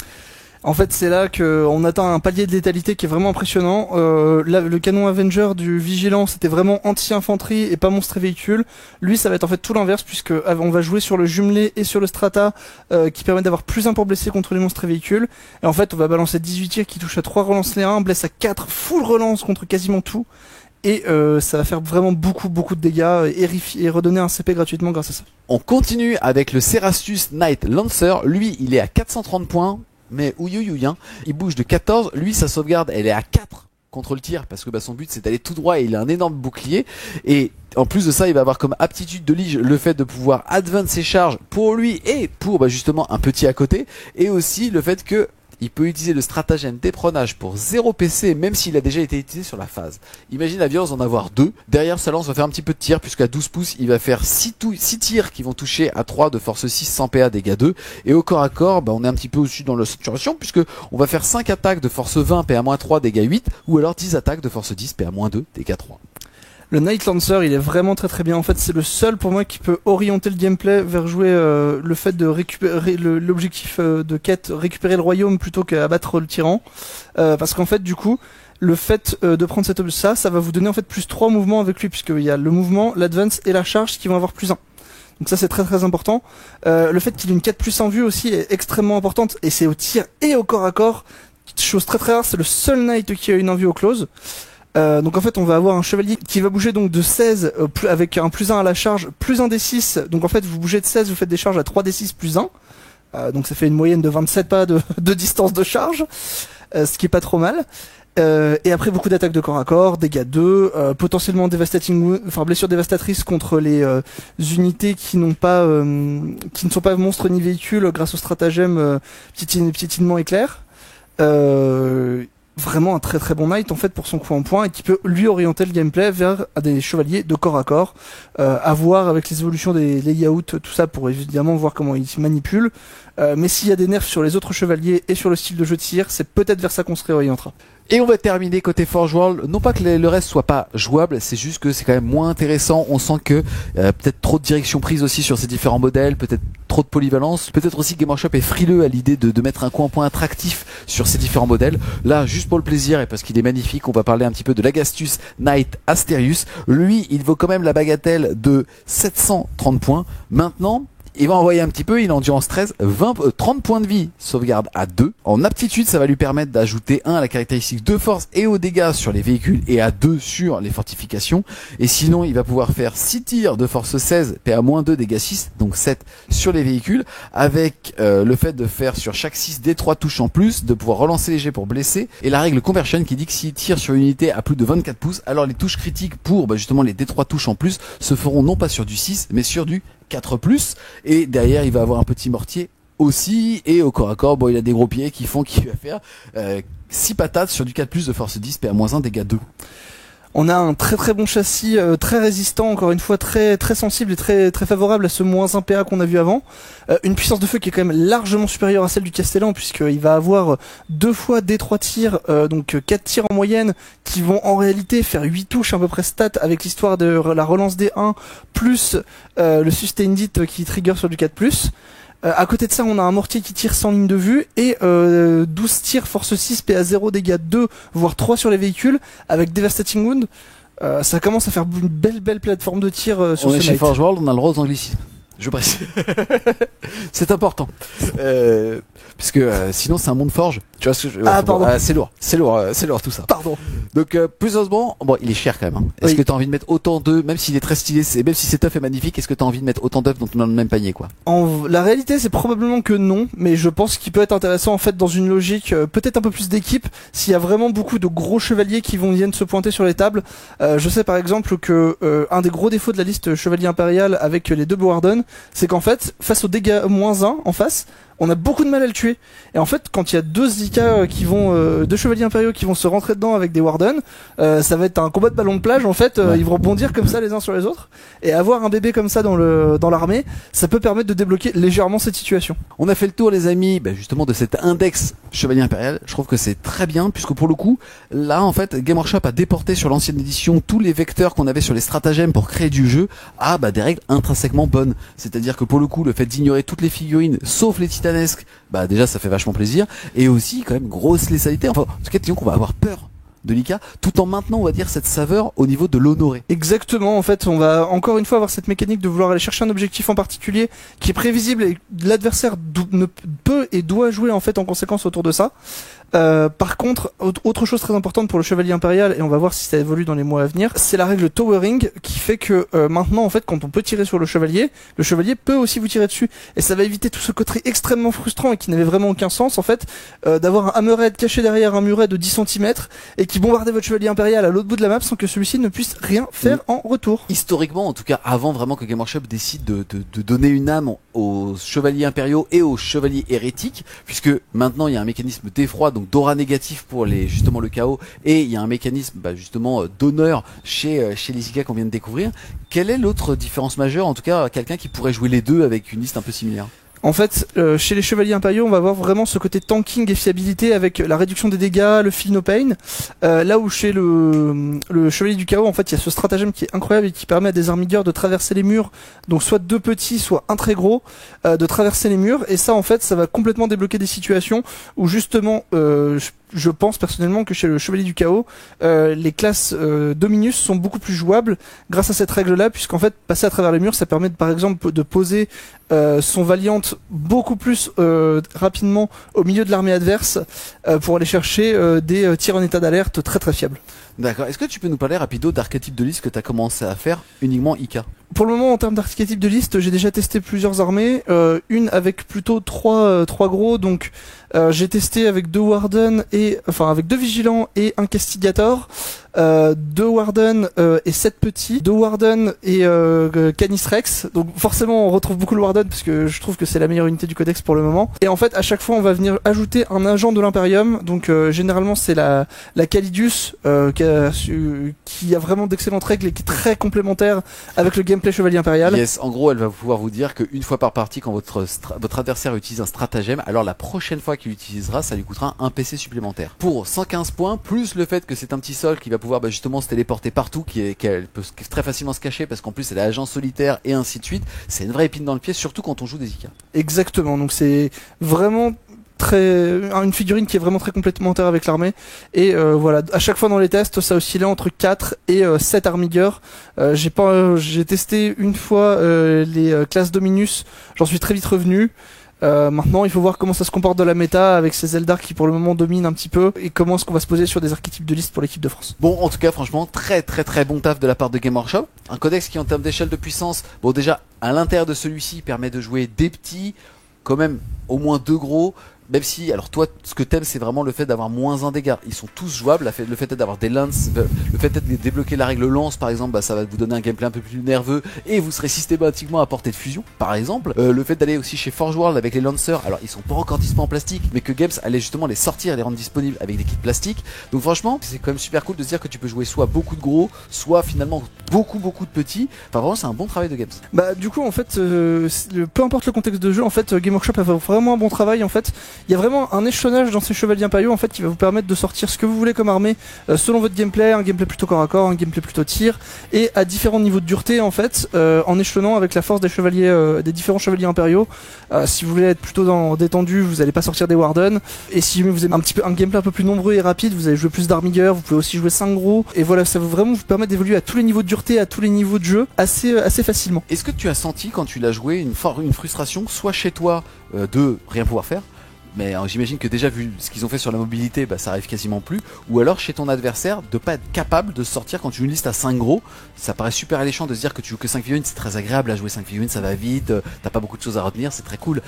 En fait, c'est là qu'on atteint un palier de létalité qui est vraiment impressionnant. Le canon Avenger du Vigilant, c'était vraiment anti-infanterie et pas monstre et véhicule. Lui, ça va être en fait tout l'inverse, puisque on va jouer sur le jumelé et sur le strata, qui permet d'avoir plus 1 pour blesser contre les monstres et véhicules. Et en fait, on va balancer 18 tirs qui touchent à 3 relances les 1, blesse à 4, full relance contre quasiment tout. Et ça va faire vraiment beaucoup de dégâts et redonner un CP gratuitement grâce à ça. On continue avec le Cerastus Knight Lancer. Lui, il est à 430 points. Mais ouïouïouï, hein. Il bouge de 14, lui sa sauvegarde elle est à 4 contre le tir, parce que son but c'est d'aller tout droit et il a un énorme bouclier, et en plus de ça il va avoir comme aptitude de lige le fait de pouvoir advance ses charges pour lui et pour justement un petit à côté, et aussi le fait que il peut utiliser le stratagème d'éperonage pour 0 PC même s'il a déjà été utilisé sur la phase. Imagine la violence d'en avoir 2. Derrière sa lance va faire un petit peu de tir, puisqu'à 12 pouces il va faire 6 tirs qui vont toucher à 3 de force 6 sans PA dégâts 2. Et au corps à corps, on est un petit peu au-dessus dans la saturation, puisque on va faire 5 attaques de force 20 PA-3 dégâts 8, ou alors 10 attaques de force 10 PA-2 dégâts 3. Le Knight Lancer, il est vraiment très bien. En fait, c'est le seul pour moi qui peut orienter le gameplay vers jouer le fait de récupérer l'objectif de quête, récupérer le royaume plutôt qu'abattre le tyran. Parce qu'en fait, du coup, le fait de prendre ça va vous donner en fait plus 3 mouvements avec lui, puisqu'il y a le mouvement, l'advance et la charge qui vont avoir plus 1. Donc ça c'est très important. Le fait qu'il ait une 4+ en vue aussi est extrêmement importante, et c'est au tir et au corps à corps. Chose très rare, c'est le seul Knight qui a une envie au close. Donc en fait on va avoir un chevalier qui va bouger donc de 16 avec un +1 à la charge, +1 des 6. Donc en fait vous bougez de 16, vous faites des charges à 3 des 6 +1. Donc ça fait une moyenne de 27 pas de distance de charge, ce qui est pas trop mal. Et après beaucoup d'attaques de corps à corps, dégâts 2, potentiellement blessures dévastatrices contre les unités qui ne sont pas monstres ni véhicules grâce au stratagème piétinement éclair. Vraiment un très bon knight en fait pour son coup en point, et qui peut lui orienter le gameplay vers des chevaliers de corps à corps, à voir avec les évolutions des layouts, tout ça, pour évidemment voir comment ils se manipulent. Mais s'il y a des nerfs sur les autres chevaliers et sur le style de jeu de tir, c'est peut-être vers ça qu'on se réorientera. Et on va terminer côté Forge World. Non pas que le reste soit pas jouable, c'est juste que c'est quand même moins intéressant. On sent que peut-être trop de direction prise aussi sur ces différents modèles, peut-être trop de polyvalence, peut-être aussi que Game Workshop est frileux à l'idée de mettre un coup en point attractif sur ces différents modèles. Là, juste pour le plaisir et parce qu'il est magnifique, on va parler un petit peu de l'Agastus Knight Asterius. Lui, il vaut quand même la bagatelle de 730 points. Maintenant, il va envoyer un petit peu, il est endurance 13, 30 points de vie, sauvegarde à 2. En aptitude, ça va lui permettre d'ajouter 1 à la caractéristique de force et aux dégâts sur les véhicules, et à 2 sur les fortifications. Et sinon, il va pouvoir faire 6 tirs de force 16, PA-2, dégâts 6, donc 7 sur les véhicules, avec le fait de faire sur chaque 6 des 3 touches en plus, de pouvoir relancer les jets pour blesser, et la règle Conversion qui dit que s'il tire sur une unité à plus de 24 pouces, alors les touches critiques pour justement les D3 touches en plus se feront non pas sur du 6, mais sur du 4+, et derrière il va avoir un petit mortier aussi, et au corps à corps, il a des gros pieds qui font qu'il va faire 6 patates sur du 4+, de force 10, PA-1, dégâts 2. On a un très bon châssis, très résistant, encore une fois très sensible et très favorable à ce -1 PA qu'on a vu avant. Une puissance de feu qui est quand même largement supérieure à celle du Castellan, puisqu'il va avoir 2 fois des 3 tirs, donc 4 tirs en moyenne, qui vont en réalité faire 8 touches à peu près stat, avec l'histoire de la relance des 1, plus le Sustained Hit qui trigger sur du 4+. À côté de ça, on a un mortier qui tire sans ligne de vue, et 12 tirs force 6 PA0 dégâts 2 voire 3 sur les véhicules avec Devastating Wound. Ça commence à faire une belle plateforme de tir sur on ce est chez Knight. Forge World, on a le droit aux anglicismes. Je précise. C'est important. Puisque sinon c'est un monde forge. Tu vois ce que je... pardon. C'est lourd tout ça. Pardon. Donc plus sérieusement, il est cher quand même. Hein. Est-ce que tu as envie de mettre autant d'œufs, même s'il est très stylé, même si cet œuf est magnifique, est-ce que tu as envie de mettre autant d'œufs dans le même panier, quoi? La réalité, c'est probablement que non, mais je pense qu'il peut être intéressant en fait dans une logique peut-être un peu plus d'équipe, s'il y a vraiment beaucoup de gros chevaliers qui viennent se pointer sur les tables. Je sais par exemple que un des gros défauts de la liste chevalier impérial avec les 2 Bowarden, c'est qu'en fait, face aux dégâts -1 en face, on a beaucoup de mal à le tuer. Et en fait, quand il y a 2 Zika deux chevaliers impériaux qui vont se rentrer dedans avec des Warden, ça va être un combat de ballon de plage en fait. Ouais. Ils vont rebondir comme ça les uns sur les autres. Et avoir un bébé comme ça dans l'armée, ça peut permettre de débloquer légèrement cette situation. On a fait le tour, les amis, justement de cet index chevalier impérial. Je trouve que c'est très bien, puisque pour le coup, là en fait, Game Workshop a déporté sur l'ancienne édition tous les vecteurs qu'on avait sur les stratagèmes pour créer du jeu à des règles intrinsèquement bonnes. C'est-à-dire que pour le coup, le fait d'ignorer toutes les figurines, sauf les titans titanesque, bah déjà ça fait vachement plaisir, et aussi quand même grosse létalité, enfin en tout cas disons qu'on va avoir peur de l'IK, tout en maintenant on va dire cette saveur au niveau de l'honoré. Exactement, en fait on va encore une fois avoir cette mécanique de vouloir aller chercher un objectif en particulier qui est prévisible et l'adversaire ne peut et doit jouer en fait en conséquence autour de ça. Par contre, autre chose très importante pour le chevalier impérial, et on va voir si ça évolue dans les mois à venir, c'est la règle towering qui fait que maintenant en fait quand on peut tirer sur le chevalier peut aussi vous tirer dessus, et ça va éviter tout ce côté extrêmement frustrant et qui n'avait vraiment aucun sens en fait, d'avoir un hammerhead caché derrière un muret de 10 cm et qui bombardait votre chevalier impérial à l'autre bout de la map sans que celui-ci ne puisse rien faire en retour. Historiquement, en tout cas avant vraiment que Game Workshop décide de donner une âme aux chevaliers impériaux et aux chevaliers hérétiques, puisque maintenant il y a un mécanisme d'effroi, donc d'aura négatif pour justement le chaos, et il y a un mécanisme justement d'honneur chez les IK qu'on vient de découvrir. Quelle est l'autre différence majeure, en tout cas quelqu'un qui pourrait jouer les deux avec une liste un peu similaire? En fait, chez les chevaliers impériaux, on va avoir vraiment ce côté tanking et fiabilité avec la réduction des dégâts, le feel no pain. Là où chez le chevalier du chaos, en fait, il y a ce stratagème qui est incroyable et qui permet à des armigueurs de traverser les murs, donc soit deux petits, soit un très gros, de traverser les murs. Et ça, en fait, ça va complètement débloquer des situations où justement, je pense personnellement que chez le chevalier du chaos, les classes Dominus sont beaucoup plus jouables grâce à cette règle-là, puisqu'en fait, passer à travers les murs, ça permet par exemple de poser son Valiant beaucoup plus rapidement au milieu de l'armée adverse pour aller chercher des tirs en état d'alerte très très fiables. D'accord. Est-ce que tu peux nous parler rapido d'archétype de liste que tu as commencé à faire uniquement IK? Pour le moment, en termes d'archétype de liste, j'ai déjà testé plusieurs armées, une avec plutôt trois gros, donc j'ai testé avec 2 Warden avec 2 Vigilants et un Castigator, 2 Warden et 7 petits, 2 Warden et Canis Rex, donc forcément on retrouve beaucoup le Warden parce que je trouve que c'est la meilleure unité du codex pour le moment, et en fait à chaque fois on va venir ajouter un agent de l'Imperium, donc généralement c'est la Calidus qui a vraiment d'excellentes règles et qui est très complémentaire avec le gameplay chevalier impérial. Yes, en gros elle va pouvoir vous dire qu'une fois par partie, quand votre adversaire utilise un stratagème, alors la prochaine fois qu'il utilisera, ça lui coûtera un PC supplémentaire. Pour 115 points, plus le fait que c'est un petit sol qui va pouvoir justement se téléporter partout, qu'elle peut très facilement se cacher parce qu'en plus elle est agent solitaire et ainsi de suite, c'est une vraie épine dans le pied, surtout quand on joue des IK. Exactement, donc c'est vraiment une figurine qui est vraiment très complémentaire avec l'armée, et voilà, à chaque fois dans les tests ça oscillait entre 4 et 7 armigueurs. J'ai testé une fois les classes Dominus, j'en suis très vite revenu. Maintenant il faut voir comment ça se comporte dans la méta avec ces Eldar qui pour le moment dominent un petit peu, et comment est-ce qu'on va se poser sur des archétypes de liste pour l'équipe de France. Bon, en tout cas franchement très très très bon taf de la part de Game Workshop, un codex qui en termes d'échelle de puissance, bon déjà à l'intérieur de celui-ci permet de jouer des petits, quand même au moins 2 gros, même si, alors toi, ce que t'aimes, c'est vraiment le fait d'avoir moins un dégât. Ils sont tous jouables, le fait d'avoir des lances, le fait de débloquer la règle lance, par exemple, ça va vous donner un gameplay un peu plus nerveux, et vous serez systématiquement à portée de fusion, par exemple. Le fait d'aller aussi chez Forge World avec les lancers, alors ils sont pas encore disponibles en plastique, mais que Games allait justement les sortir et les rendre disponibles avec des kits plastiques. Donc franchement, c'est quand même super cool de se dire que tu peux jouer soit beaucoup de gros, soit finalement beaucoup de petits. Enfin vraiment, c'est un bon travail de Games. Bah du coup, en fait, peu importe le contexte de jeu, en fait, Game Workshop a fait vraiment un bon travail, en fait. Il y a vraiment un échelonnage dans ces chevaliers impériaux en fait qui va vous permettre de sortir ce que vous voulez comme armée selon votre gameplay, un gameplay plutôt corps à corps, un gameplay plutôt tir, et à différents niveaux de dureté en fait, en échelonnant avec la force des chevaliers, des différents chevaliers impériaux. Si vous voulez être plutôt détendu, vous n'allez pas sortir des Warden, et si vous avez un gameplay un peu plus nombreux et rapide, vous allez jouer plus d'armigueurs, vous pouvez aussi jouer 5 gros, et voilà, ça va vraiment vous permettre d'évoluer à tous les niveaux de dureté, à tous les niveaux de jeu assez facilement. Est-ce que tu as senti quand tu l'as joué une frustration, soit chez toi de rien pouvoir faire, mais j'imagine que déjà vu ce qu'ils ont fait sur la mobilité, ça arrive quasiment plus, ou alors chez ton adversaire de pas être capable de sortir quand tu joues une liste à 5 gros, ça paraît super alléchant de se dire que tu joues que 5 figurines, c'est très agréable à jouer 5 figurines, ça va vite, t'as pas beaucoup de choses à retenir, c'est très cool.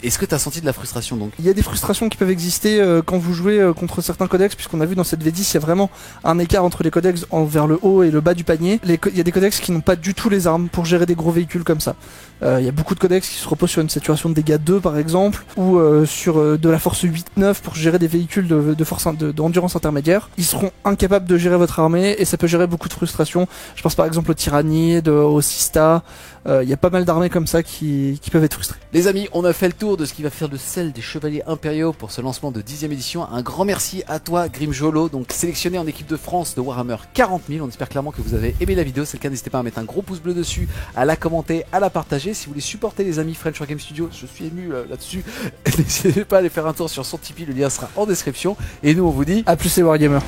Est-ce que tu as senti de la frustration donc? Il y a des frustrations qui peuvent exister quand vous jouez contre certains codex, puisqu'on a vu dans cette V10 il y a vraiment un écart entre les codex vers le haut et le bas du panier. Il y a des codex qui n'ont pas du tout les armes pour gérer des gros véhicules comme ça. Il y a beaucoup de codex qui se reposent sur une saturation de dégâts 2 par exemple, ou sur de la force 8-9 pour gérer des véhicules d'endurance intermédiaire. Ils seront incapables de gérer votre armée et ça peut gérer beaucoup de frustration. Je pense par exemple aux Tyrannides, aux Sista, Il y a pas mal d'armées comme ça qui peuvent être frustrées. Les amis, on a fait le tour de ce qui va faire de celle des Chevaliers Impériaux pour ce lancement de 10e édition. Un grand merci à toi Grimjolo, donc sélectionné en équipe de France de Warhammer 40 000. On espère clairement que vous avez aimé la vidéo. C'est le cas, n'hésitez pas à mettre un gros pouce bleu dessus, à la commenter, à la partager. Si vous voulez supporter les amis French War Game Studio, je suis ému là-dessus. N'hésitez pas à aller faire un tour sur son Tipeee, le lien sera en description. Et nous on vous dit à plus les Wargamers.